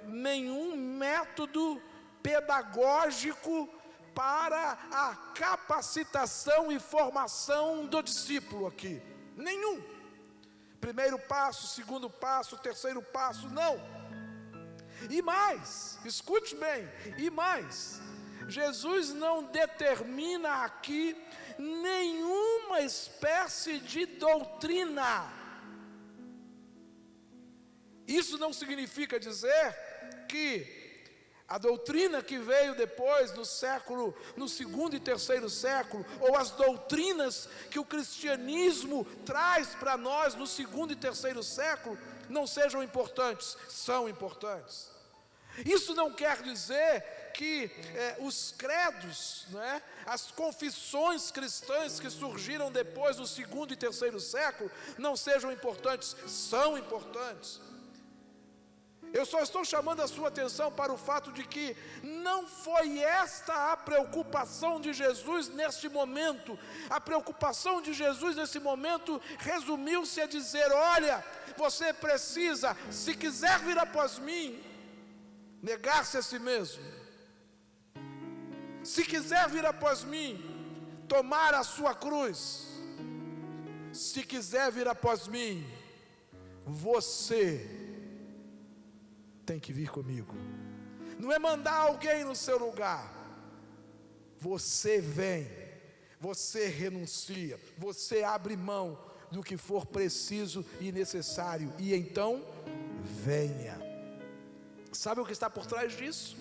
nenhum método pedagógico para a capacitação e formação do discípulo aqui. Nenhum. Primeiro passo, segundo passo, terceiro passo, não. E mais, escute bem, e mais, Jesus não determina aqui nenhuma espécie de doutrina. Isso não significa dizer que a doutrina que veio depois no segundo e terceiro século, ou as doutrinas que o cristianismo traz para nós no segundo e terceiro século, não sejam importantes. São importantes. Isso não quer dizer que os credos, as confissões cristãs que surgiram depois no segundo e terceiro século, não sejam importantes. São importantes. Eu só estou chamando a sua atenção para o fato de que não foi esta a preocupação de Jesus neste momento. A preocupação de Jesus nesse momento resumiu-se a dizer: olha, você precisa, se quiser vir após mim, negar-se a si mesmo. Se quiser vir após mim, tomar a sua cruz. Se quiser vir após mim, você tem que vir comigo. Não é mandar alguém no seu lugar. Você vem, você renuncia, você abre mão do que for preciso e necessário, e então venha, Sabe o que está por trás disso?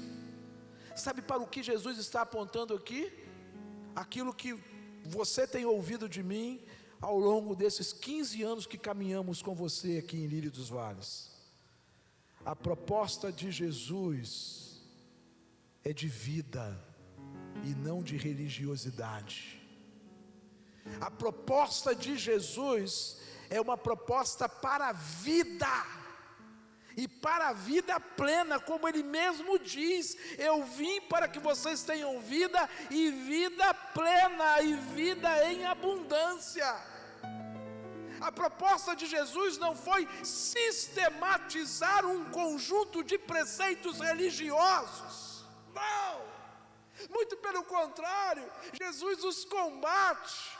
Sabe para o que Jesus está apontando aqui? Aquilo que você tem ouvido de mim ao longo desses 15 anos que caminhamos com você aqui em Lírio dos Vales. A proposta de Jesus é de vida e não de religiosidade. A proposta de Jesus é uma proposta para a vida, e para a vida plena, como Ele mesmo diz: eu vim para que vocês tenham vida, e vida plena, e vida em abundância. A proposta de Jesus não foi sistematizar um conjunto de preceitos religiosos, não, muito pelo contrário, Jesus os combate.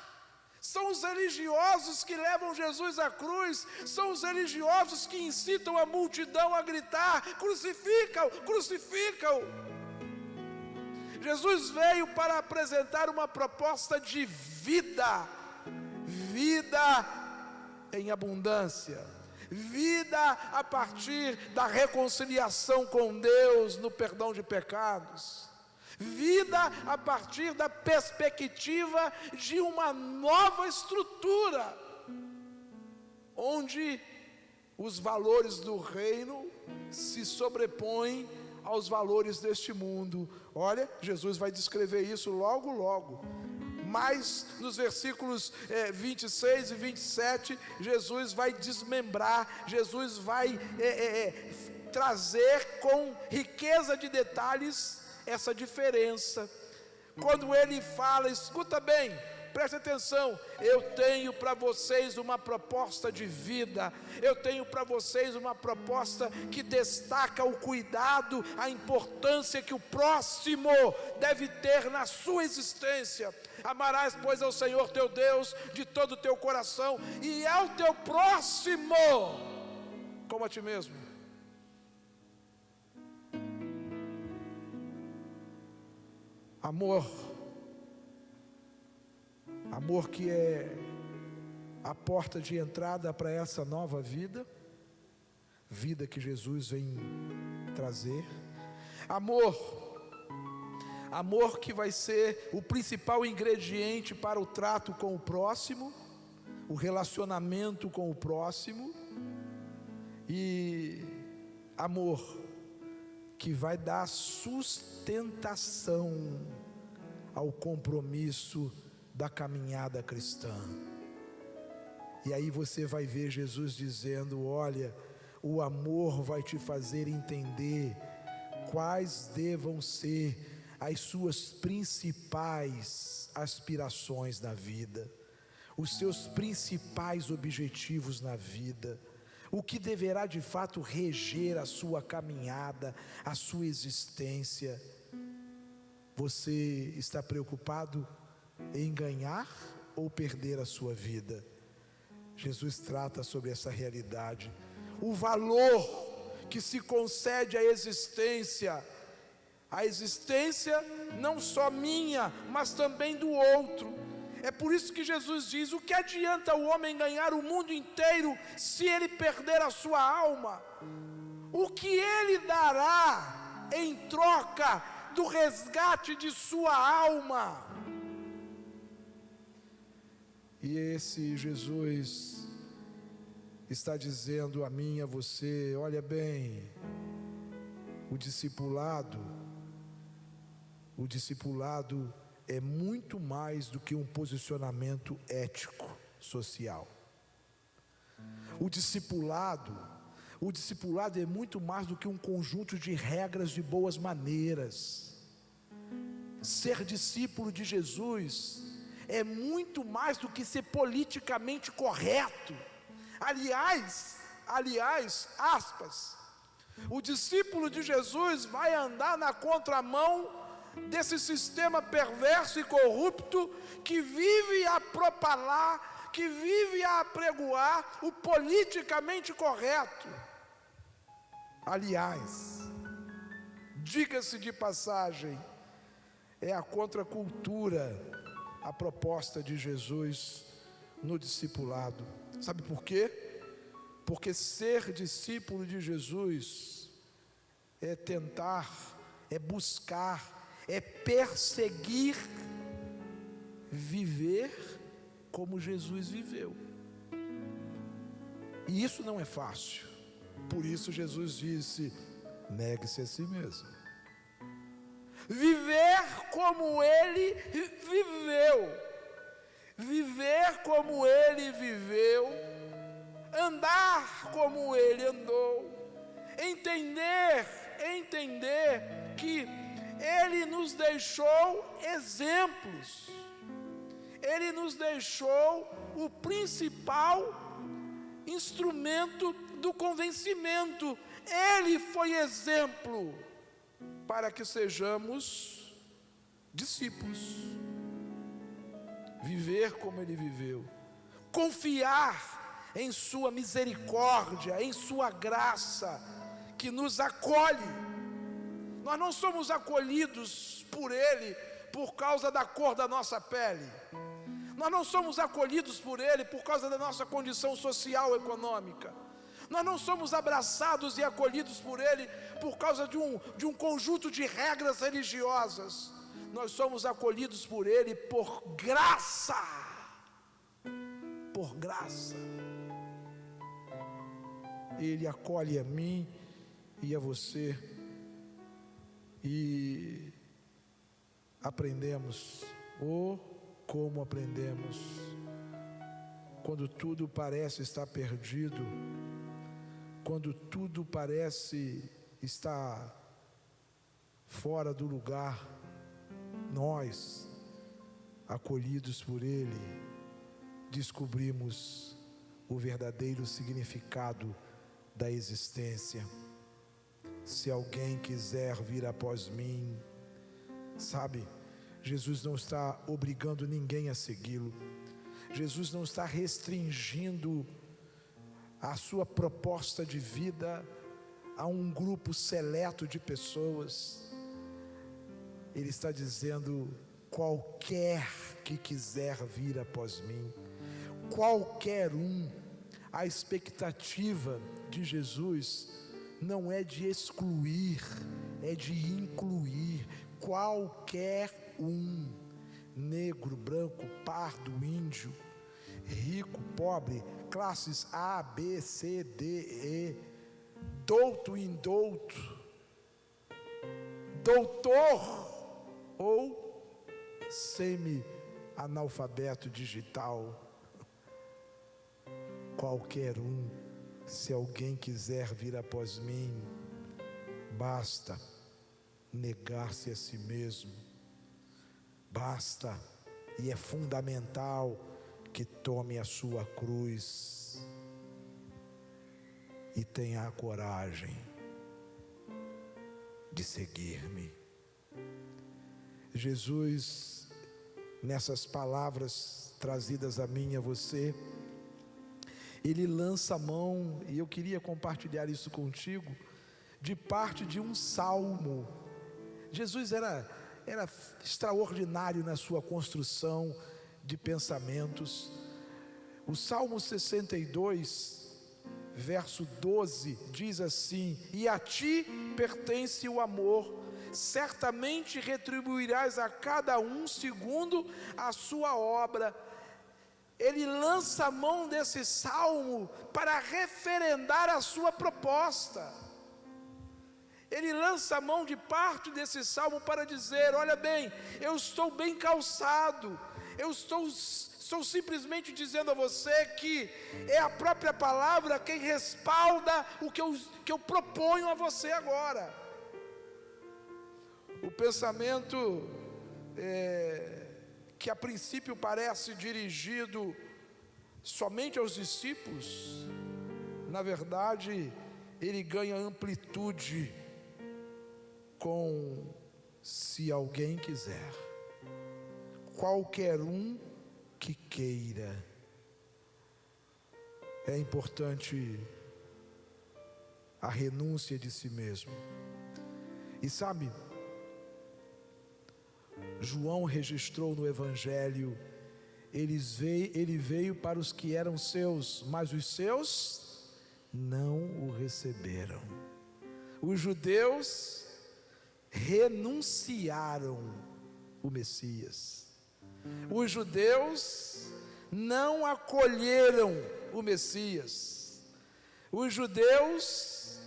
São os religiosos que levam Jesus à cruz, são os religiosos que incitam a multidão a gritar: crucificam, crucificam. Jesus veio para apresentar uma proposta de vida, vida em abundância, vida a partir da reconciliação com Deus no perdão de pecados, vida a partir da perspectiva de uma nova estrutura, onde os valores do reino se sobrepõem aos valores deste mundo. Olha, Jesus vai descrever isso logo, logo. Mas nos versículos 26 e 27, Jesus vai desmembrar, Jesus vai trazer com riqueza de detalhes essa diferença. Quando Ele fala, escuta bem, preste atenção: eu tenho para vocês uma proposta de vida, eu tenho para vocês uma proposta que destaca o cuidado, a importância que o próximo deve ter na sua existência. Amarás, pois, ao Senhor teu Deus de todo o teu coração, e ao teu próximo como a ti mesmo. Amor que é a porta de entrada para essa nova vida, vida que Jesus vem trazer. Amor que vai ser o principal ingrediente para o trato com o próximo, o relacionamento com o próximo, e amor que vai dar sustentação ao compromisso da caminhada cristã. E aí você vai ver Jesus dizendo: olha, o amor vai te fazer entender quais devam ser as suas principais aspirações na vida, os seus principais objetivos na vida, o que deverá de fato reger a sua caminhada, a sua existência. Você está preocupado em ganhar ou perder a sua vida? Jesus trata sobre essa realidade. O valor que se concede à existência não só minha, mas também do outro. É por isso que Jesus diz: o que adianta o homem ganhar o mundo inteiro se ele perder a sua alma? O que ele dará em troca do resgate de sua alma? E esse Jesus está dizendo a mim e a você: olha bem, o discipulado é muito mais do que um posicionamento ético, social. O discipulado é muito mais do que um conjunto de regras de boas maneiras. Ser discípulo de Jesus é muito mais do que ser politicamente correto. Aliás, o discípulo de Jesus vai andar na contramão desse sistema perverso e corrupto que vive a propalar, que vive a apregoar o politicamente correto. Aliás, diga-se de passagem, é a contracultura a proposta de Jesus no discipulado. Sabe por quê? Porque ser discípulo de Jesus é tentar, é buscar, é perseguir viver como Jesus viveu. E isso não é fácil. Por isso Jesus disse: negue-se a si mesmo. Viver como Ele viveu. Viver como Ele viveu. Andar como Ele andou. Entender que Ele nos deixou exemplos. Ele nos deixou o principal instrumento do convencimento. Ele foi exemplo para que sejamos discípulos. Viver como Ele viveu, confiar em sua misericórdia, em sua graça, que nos acolhe. Nós não somos acolhidos por Ele por causa da cor da nossa pele. Nós não somos acolhidos por Ele por causa da nossa condição social e econômica. Nós não somos abraçados e acolhidos por Ele por causa de um conjunto de regras religiosas. Nós somos acolhidos por Ele por graça. Por graça. Ele acolhe a mim e a você. E aprendemos, como aprendemos, quando tudo parece estar perdido, quando tudo parece estar fora do lugar, nós, acolhidos por Ele, descobrimos o verdadeiro significado da existência. Se alguém quiser vir após mim, sabe, Jesus não está obrigando ninguém a segui-lo. Jesus não está restringindo a sua proposta de vida a um grupo seleto de pessoas. Ele está dizendo: qualquer que quiser vir após mim, qualquer um. A expectativa de Jesus não é de excluir, é de incluir. Qualquer um, negro, branco, pardo, índio, rico, pobre, classes A, B, C, D, E, douto, indouto, doutor ou semi-analfabeto digital. Qualquer um, se alguém quiser vir após mim, basta negar-se a si mesmo. Basta, e é fundamental, que tome a sua cruz e tenha a coragem de seguir-me. Jesus, nessas palavras trazidas a mim e a você, Ele lança a mão, e eu queria compartilhar isso contigo, de parte de um salmo. Jesus era extraordinário na sua construção de pensamentos. O Salmo 62, verso 12, diz assim: e a ti pertence o amor, certamente retribuirás a cada um segundo a sua obra. Ele lança a mão desse salmo para referendar a sua proposta. Ele lança a mão de parte desse salmo para dizer: olha bem, eu estou bem calçado, eu estou simplesmente dizendo a você que é a própria palavra quem respalda o que eu proponho a você agora. O pensamento que a princípio parece dirigido somente aos discípulos, na verdade, ele ganha amplitude com se alguém quiser, qualquer um que queira. É importante a renúncia de si mesmo. E sabe, João registrou no Evangelho, ele veio para os que eram seus, mas os seus não o receberam. os judeus renunciaram o Messias. Os judeus não acolheram o Messias. Os judeus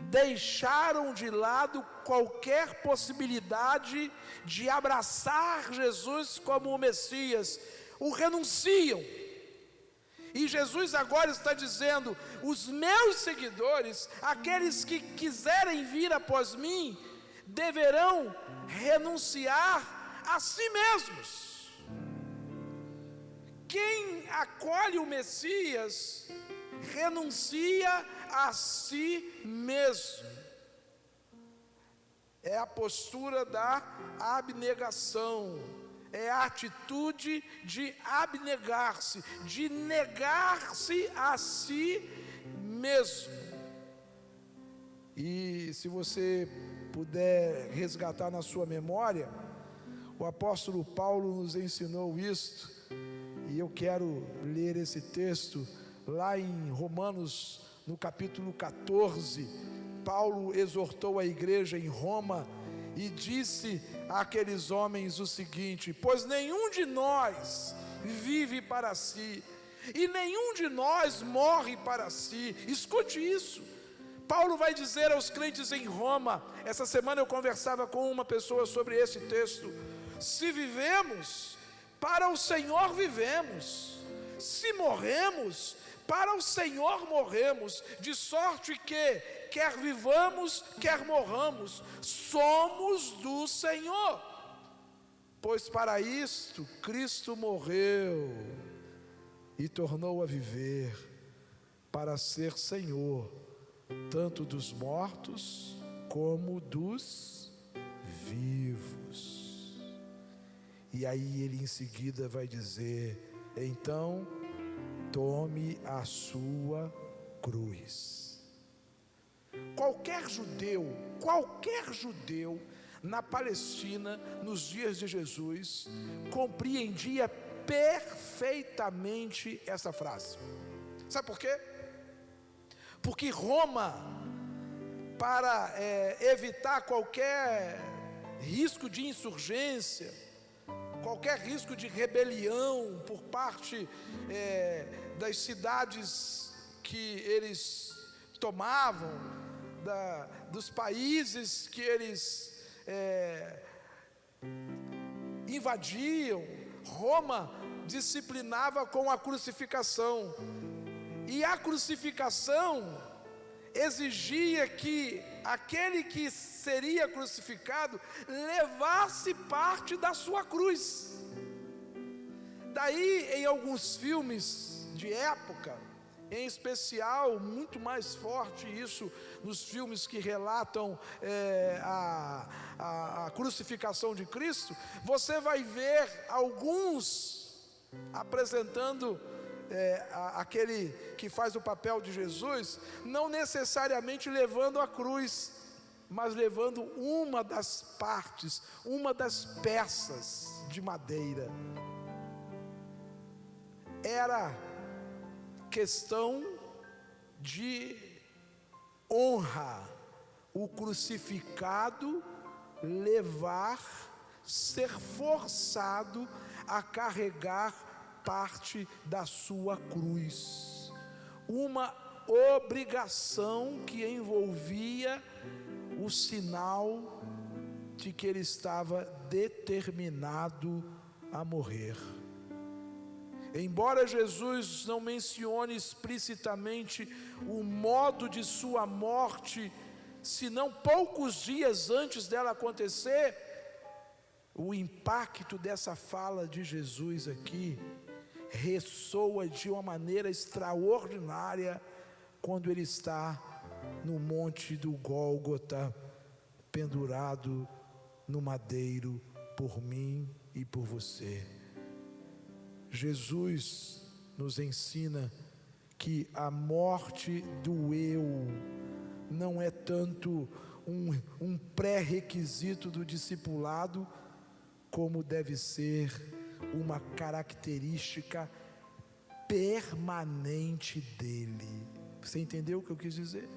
deixaram de lado qualquer possibilidade de abraçar Jesus como o Messias. O renunciam. E Jesus agora está dizendo: os meus seguidores, aqueles que quiserem vir após mim, deverão renunciar a si mesmos. Quem acolhe o Messias, renuncia a si mesmo. É a postura da abnegação. É a atitude de abnegar-se, de negar-se a si mesmo. E se você puder resgatar na sua memória, o apóstolo Paulo nos ensinou isto, e eu quero ler esse texto lá em Romanos, no capítulo 14. Paulo exortou a igreja em Roma e disse àqueles homens o seguinte: pois nenhum de nós vive para si, e nenhum de nós morre para si. Escute isso. Paulo vai dizer aos crentes em Roma. Essa semana eu conversava com uma pessoa sobre esse texto. Se vivemos, para o Senhor vivemos. Se morremos, para o Senhor morremos. De sorte que, quer vivamos, quer morramos, somos do Senhor. Pois para isto Cristo morreu e tornou a viver, para ser Senhor, tanto dos mortos como dos vivos. E aí ele em seguida vai dizer: então tome a sua cruz. Qualquer judeu na Palestina, nos dias de Jesus, compreendia perfeitamente essa frase. Sabe por quê? Porque Roma, para evitar qualquer risco de insurgência, qualquer risco de rebelião por parte das cidades que eles tomavam, dos países que eles invadiam, Roma disciplinava com a crucificação. E a crucificação exigia que aquele que seria crucificado levasse parte da sua cruz. Daí, em alguns filmes de época, em especial, muito mais forte isso nos filmes que relatam a crucificação de Cristo, você vai ver alguns apresentando aquele que faz o papel de Jesus, não necessariamente levando a cruz, mas levando uma das partes, uma das peças de madeira. Era questão de honra o crucificado levar, ser forçado a carregar parte da sua cruz, uma obrigação que envolvia o sinal de que ele estava determinado a morrer. Embora Jesus não mencione explicitamente o modo de sua morte, senão poucos dias antes dela acontecer, o impacto dessa fala de Jesus aqui ressoa de uma maneira extraordinária quando ele está no monte do Gólgota, pendurado no madeiro por mim e por você. Jesus nos ensina que a morte do eu não é tanto um pré-requisito do discipulado, como deve ser uma característica permanente dele. Você entendeu o que eu quis dizer?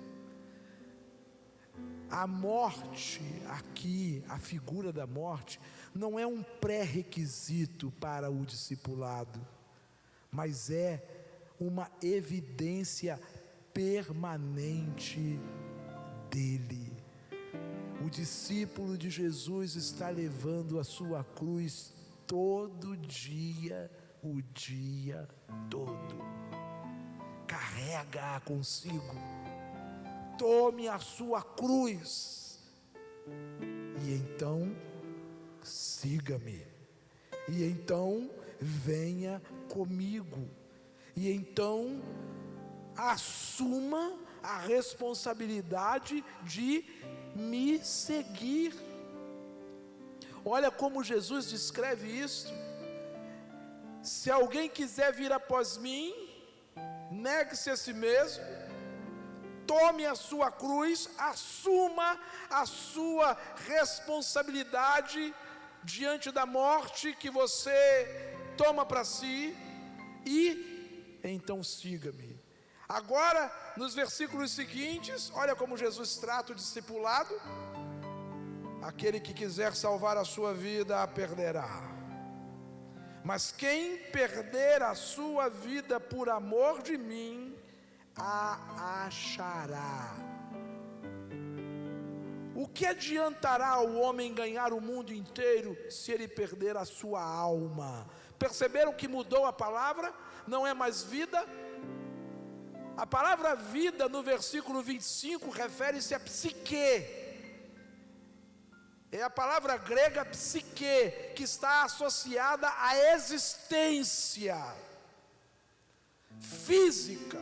A morte aqui, a figura da morte, não é um pré-requisito para o discipulado, mas é uma evidência permanente dele. O discípulo de Jesus está levando a sua cruz todo dia, o dia todo. Carrega-a consigo. Tome a sua cruz. E então, siga-me. E então, venha comigo. E então, assuma a responsabilidade de me seguir. Olha como Jesus descreve isso. Se alguém quiser vir após mim, negue-se a si mesmo, tome a sua cruz, assuma a sua responsabilidade diante da morte que você toma para si, e então siga-me. Agora, nos versículos seguintes, olha como Jesus trata o discipulado. Aquele que quiser salvar a sua vida, a perderá. Mas quem perder a sua vida por amor de mim, a achará. O que adiantará ao homem ganhar o mundo inteiro se ele perder a sua alma? Perceberam que mudou a palavra? Não é mais vida? A palavra vida no versículo 25 refere-se a psique. É a palavra grega psique, que está associada à existência física,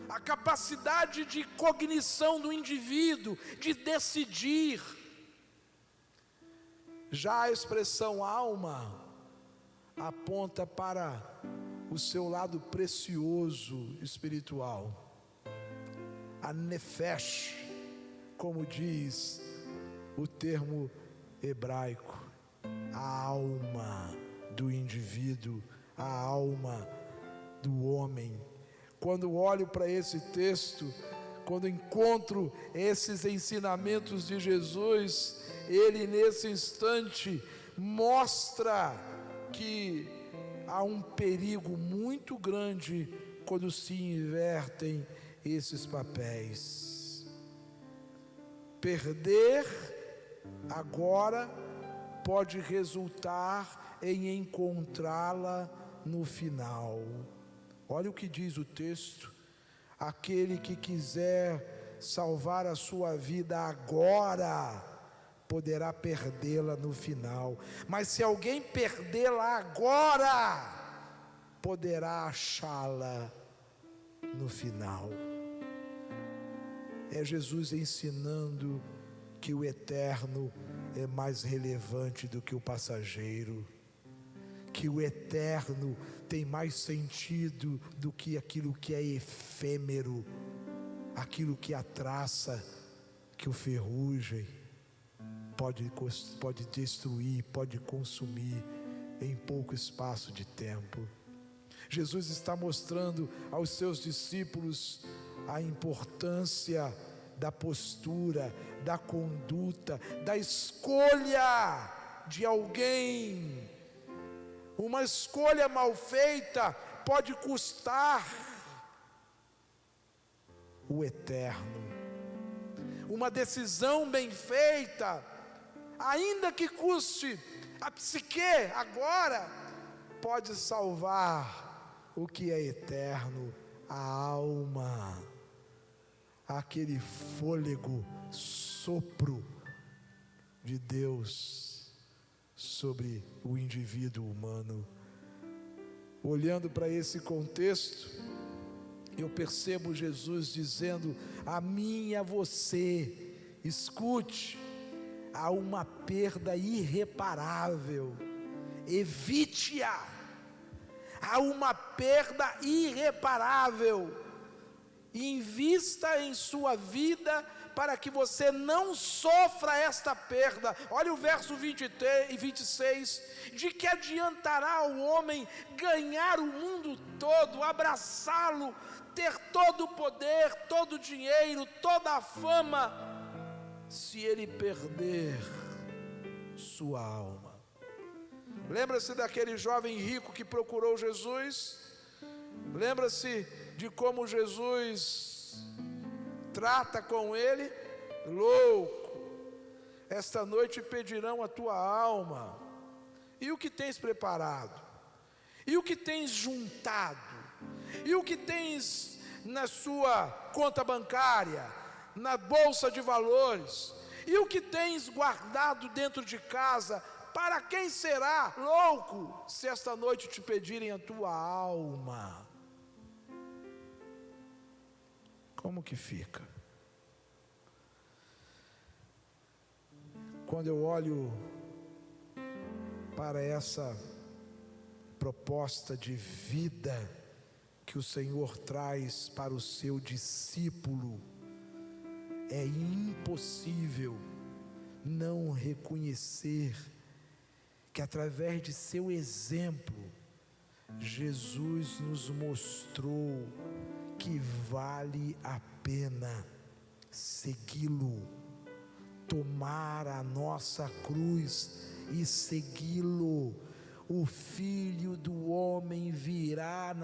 a capacidade de cognição do indivíduo, de decidir. Já a expressão alma aponta para o seu lado precioso espiritual, a nefesh, como diz o termo hebraico, a alma do indivíduo, a alma do homem. Quando olho para esse texto, quando encontro esses ensinamentos de Jesus, ele nesse instante mostra que há um perigo muito grande quando se invertem esses papéis. Perder agora pode resultar em encontrá-la no final. Olha o que diz o texto: aquele que quiser salvar a sua vida agora, poderá perdê-la no final. Mas se alguém perdê-la agora, poderá achá-la no final. É Jesus ensinando que o eterno é mais relevante do que o passageiro, que o eterno tem mais sentido do que aquilo que é efêmero, aquilo que a traça, que o ferrugem pode destruir, pode consumir em pouco espaço de tempo. Jesus está mostrando aos seus discípulos a importância da postura, da conduta, da escolha de alguém. Uma escolha mal feita pode custar o eterno. Uma decisão bem feita, ainda que custe a psique agora, pode salvar o que é eterno, a alma, aquele fôlego, sopro de Deus sobre o indivíduo humano. Olhando para esse contexto, eu percebo Jesus dizendo a mim e a você: escute, há uma perda irreparável, evite-a. Há uma perda irreparável. Invista em sua vida para que você não sofra esta perda. Olha o verso 23 e 26. De que adiantará ao homem ganhar o mundo todo, abraçá-lo, ter todo o poder, todo o dinheiro, toda a fama, se ele perder sua alma. Lembra-se daquele jovem rico que procurou Jesus? Lembra-se de como Jesus trata com ele? Louco, esta noite pedirão a tua alma. E o que tens preparado? E o que tens juntado? E o que tens na sua conta bancária, na bolsa de valores? E o que tens guardado dentro de casa? Para quem será, louco, se esta noite te pedirem a tua alma? Como que fica? Quando eu olho para essa proposta de vida que o Senhor traz para o seu discípulo, é impossível não reconhecer que através de seu exemplo, Jesus nos mostrou que vale a pena segui-lo, tomar a nossa cruz e segui-lo. O Filho do Homem virá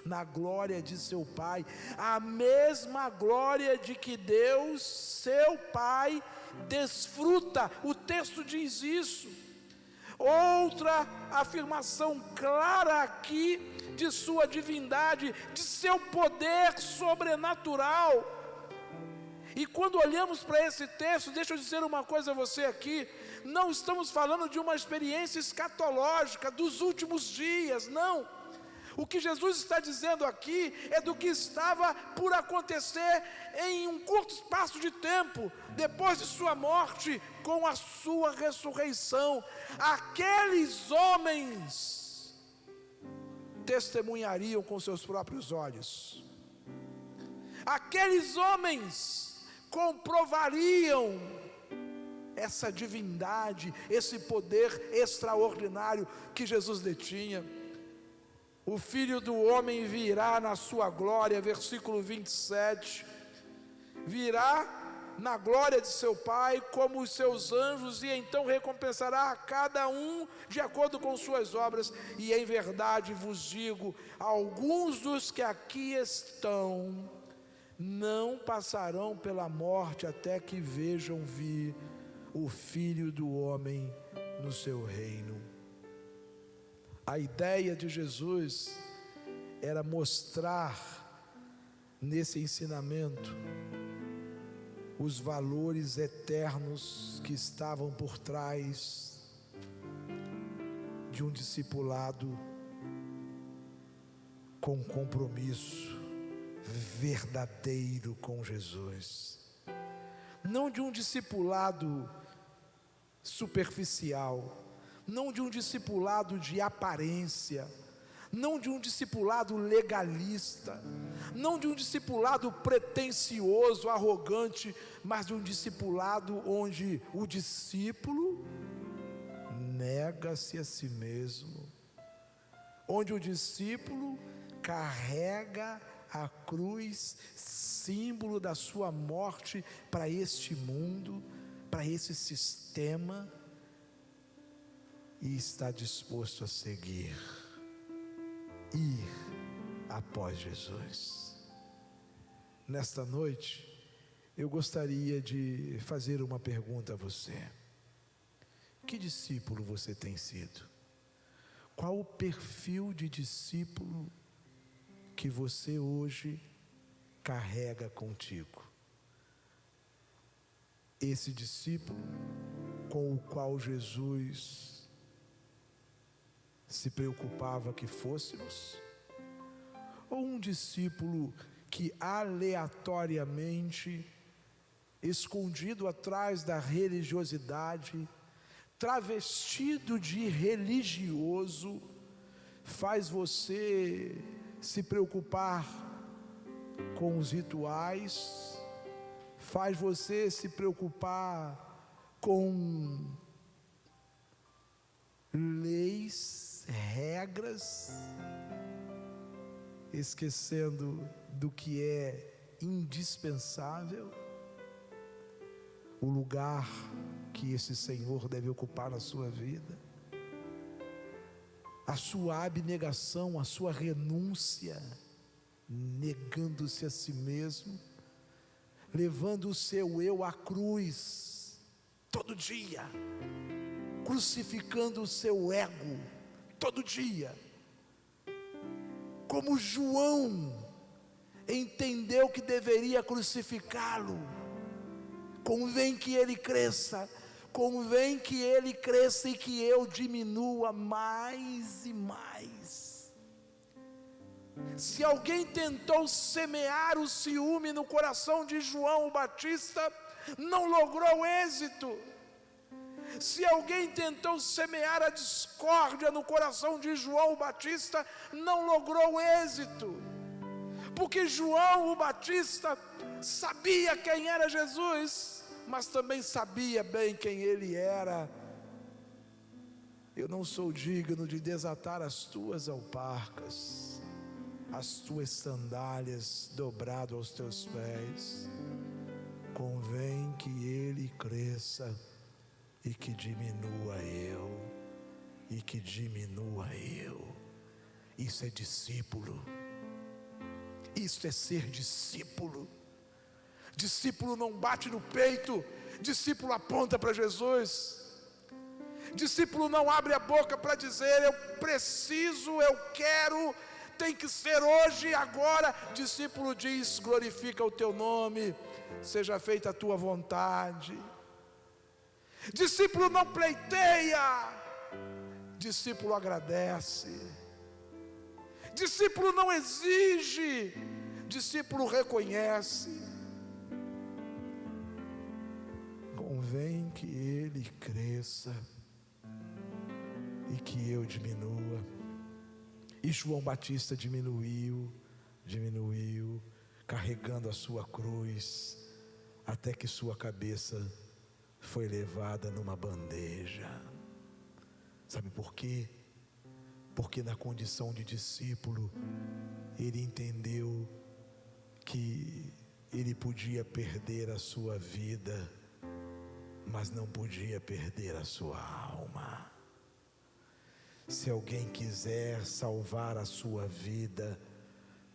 na glória de seu Pai, a mesma glória de que Deus, seu Pai, desfruta. O texto diz isso. Outra afirmação clara aqui de sua divindade, de seu poder sobrenatural. E quando olhamos para esse texto, deixa eu dizer uma coisa a você aqui, não estamos falando de uma experiência escatológica dos últimos dias, não. O que Jesus está dizendo aqui é do que estava por acontecer em um curto espaço de tempo, depois de sua morte, com a sua ressurreição. Aqueles homens testemunhariam com seus próprios olhos. Aqueles homens comprovariam essa divindade, esse poder extraordinário que Jesus detinha. O Filho do Homem virá na sua glória, versículo 27, virá na glória de seu Pai, como os seus anjos, e então recompensará a cada um de acordo com suas obras. E em verdade vos digo, alguns dos que aqui estão, não passarão pela morte, até que vejam vir o Filho do Homem no seu reino. A ideia de Jesus era mostrar nesse ensinamento os valores eternos que estavam por trás de um discipulado com compromisso verdadeiro com Jesus, não de um discipulado superficial, não de um discipulado de aparência, não de um discipulado legalista, não de um discipulado pretensioso, arrogante, mas de um discipulado onde o discípulo nega-se a si mesmo, onde o discípulo carrega a cruz, símbolo da sua morte para este mundo, para esse sistema, e está disposto a seguir, ir após Jesus. Nesta noite, eu gostaria de fazer uma pergunta a você: que discípulo você tem sido? Qual o perfil de discípulo que você hoje carrega contigo? Esse discípulo com o qual Jesus se preocupava que fôssemos? Ou um discípulo que aleatoriamente, escondido atrás da religiosidade, travestido de religioso, faz você se preocupar com os rituais, faz você se preocupar com leis, regras, esquecendo do que é indispensável? o lugar que esse Senhor deve ocupar na sua vida, a sua abnegação, a sua renúncia, negando-se a si mesmo, levando o seu eu à cruz, todo dia, crucificando o seu ego, todo dia, como João entendeu que deveria crucificá-lo. Convém que ele cresça, convém que ele cresça e que eu diminua mais e mais. Se alguém tentou semear o ciúme no coração de João o Batista, não logrou êxito. Se alguém tentou semear a discórdia no coração de João o Batista, não logrou êxito, porque João o Batista sabia quem era Jesus, mas também sabia bem quem ele era. Eu não sou digno de desatar as tuas alparcas, as tuas sandálias dobrado aos teus pés. Convém que ele cresça e que diminua eu, e que diminua eu. Isso é discípulo, isso é ser discípulo. Discípulo não bate no peito, discípulo aponta para Jesus. Discípulo não abre a boca para dizer eu preciso, eu quero, tem que ser hoje, agora. Discípulo diz: glorifica o teu nome, seja feita a tua vontade. Discípulo não pleiteia, discípulo agradece. Discípulo não exige, discípulo reconhece. Convém que ele cresça e que eu diminua. E João Batista diminuiu, carregando a sua cruz, até que sua cabeça foi levada numa bandeja. Sabe por quê? Porque na condição de discípulo, ele entendeu que ele podia perder a sua vida, mas não podia perder a sua alma. Se alguém quiser salvar a sua vida,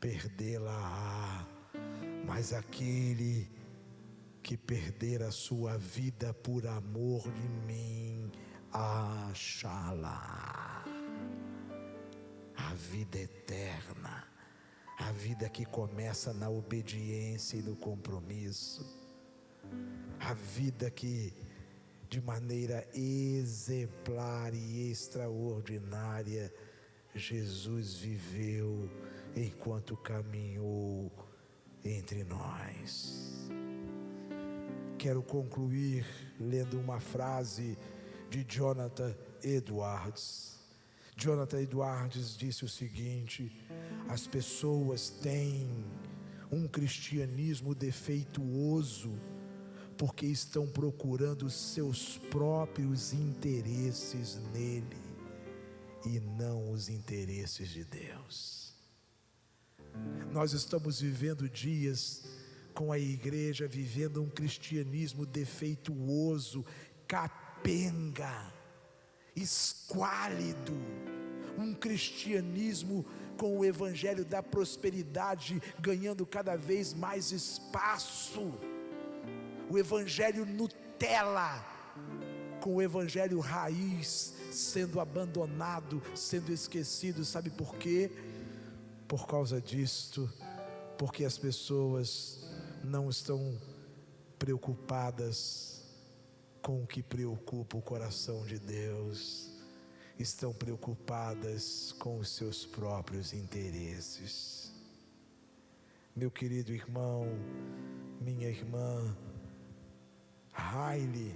perdê-la-á, mas aquele que perder a sua vida por amor de mim, achá-la. A vida eterna, a vida que começa na obediência e no compromisso, a vida que de maneira exemplar e extraordinária Jesus viveu enquanto caminhou entre nós. Quero concluir lendo uma frase de Jonathan Edwards. Jonathan Edwards disse o seguinte: as pessoas têm um cristianismo defeituoso porque estão procurando seus próprios interesses nele e não os interesses de Deus. Nós estamos vivendo dias com a igreja vivendo um cristianismo defeituoso, capenga, esquálido, um cristianismo com o evangelho da prosperidade ganhando cada vez mais espaço, o evangelho Nutella, com o evangelho raiz sendo abandonado, sendo esquecido. Sabe por quê? Por causa disto, porque as pessoas não estão preocupadas com o que preocupa o coração de Deus, estão preocupadas com os seus próprios interesses. Meu querido irmão, minha irmã, Riley,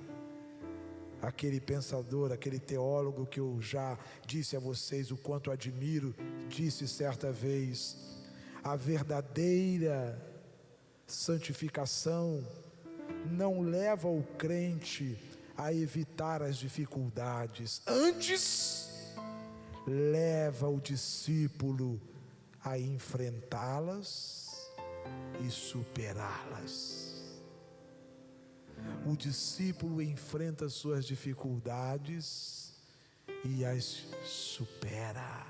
aquele pensador, aquele teólogo que eu já disse a vocês o quanto admiro, disse certa vez: a verdadeira santificação não leva o crente a evitar as dificuldades, antes leva o discípulo a enfrentá-las e superá-las. O discípulo enfrenta suas dificuldades e as supera.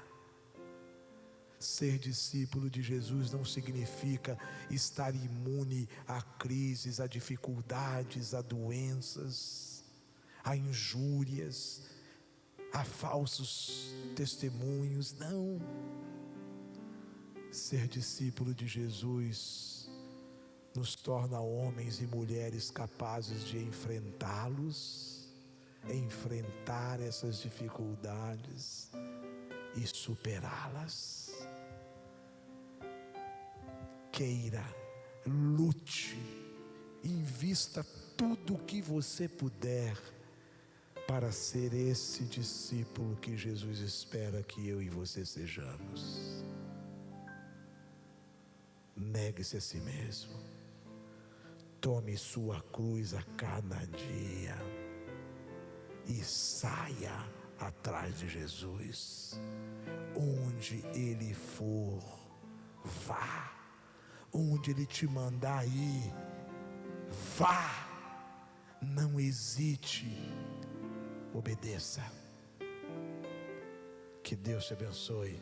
Ser discípulo de Jesus não significa estar imune a crises, a dificuldades, a doenças, a injúrias, a falsos testemunhos. Não. Ser discípulo de Jesus nos torna homens e mulheres capazes de enfrentá-los, enfrentar essas dificuldades e superá-las. Queira, lute, invista tudo o que você puder para ser esse discípulo que Jesus espera que eu e você sejamos. Negue-se a si mesmo. Tome sua cruz a cada dia e saia atrás de Jesus. Onde Ele for, vá. Onde Ele te mandar ir, vá. Não hesite, obedeça. Que Deus te abençoe.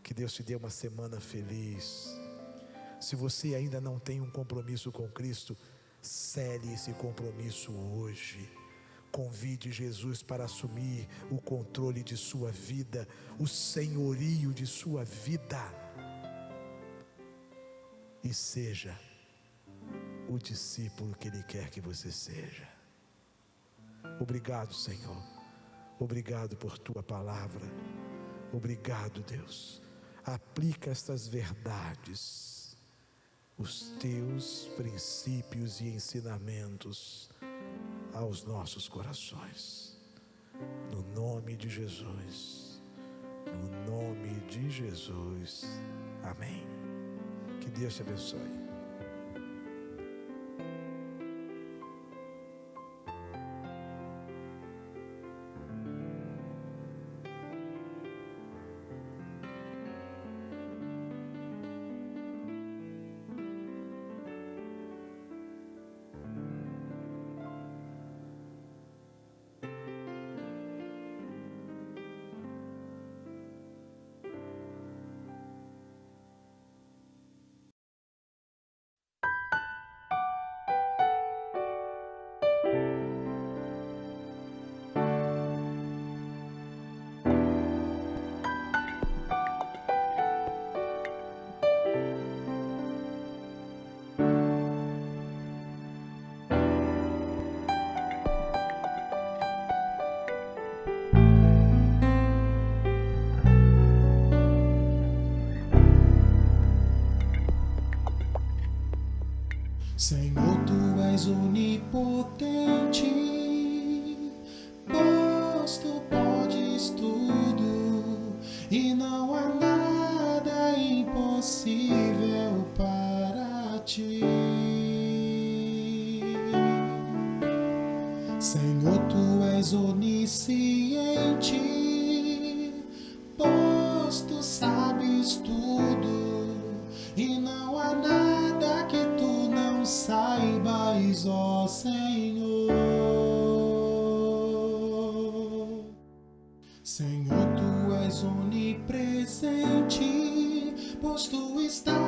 Que Deus te dê uma semana feliz. Se você ainda não tem um compromisso com Cristo, cele esse compromisso hoje. Convide Jesus para assumir o controle de sua vida, o senhorio de sua vida. E seja o discípulo que Ele quer que você seja. Obrigado, Senhor. Obrigado por Tua palavra. Obrigado, Deus. Aplica estas verdades, os Teus princípios e ensinamentos aos nossos corações. No nome de Jesus. No nome de Jesus. Amém. Que Deus te abençoe. Senhor, Tu és onipotente, pois Tu podes tudo, e não há nada impossível para Ti. Senhor, Tu és onisciente, pois Tu sabes tudo, e não há nada que Tu não saibas, ó Senhor. Senhor, Tu és onipresente, pois Tu estás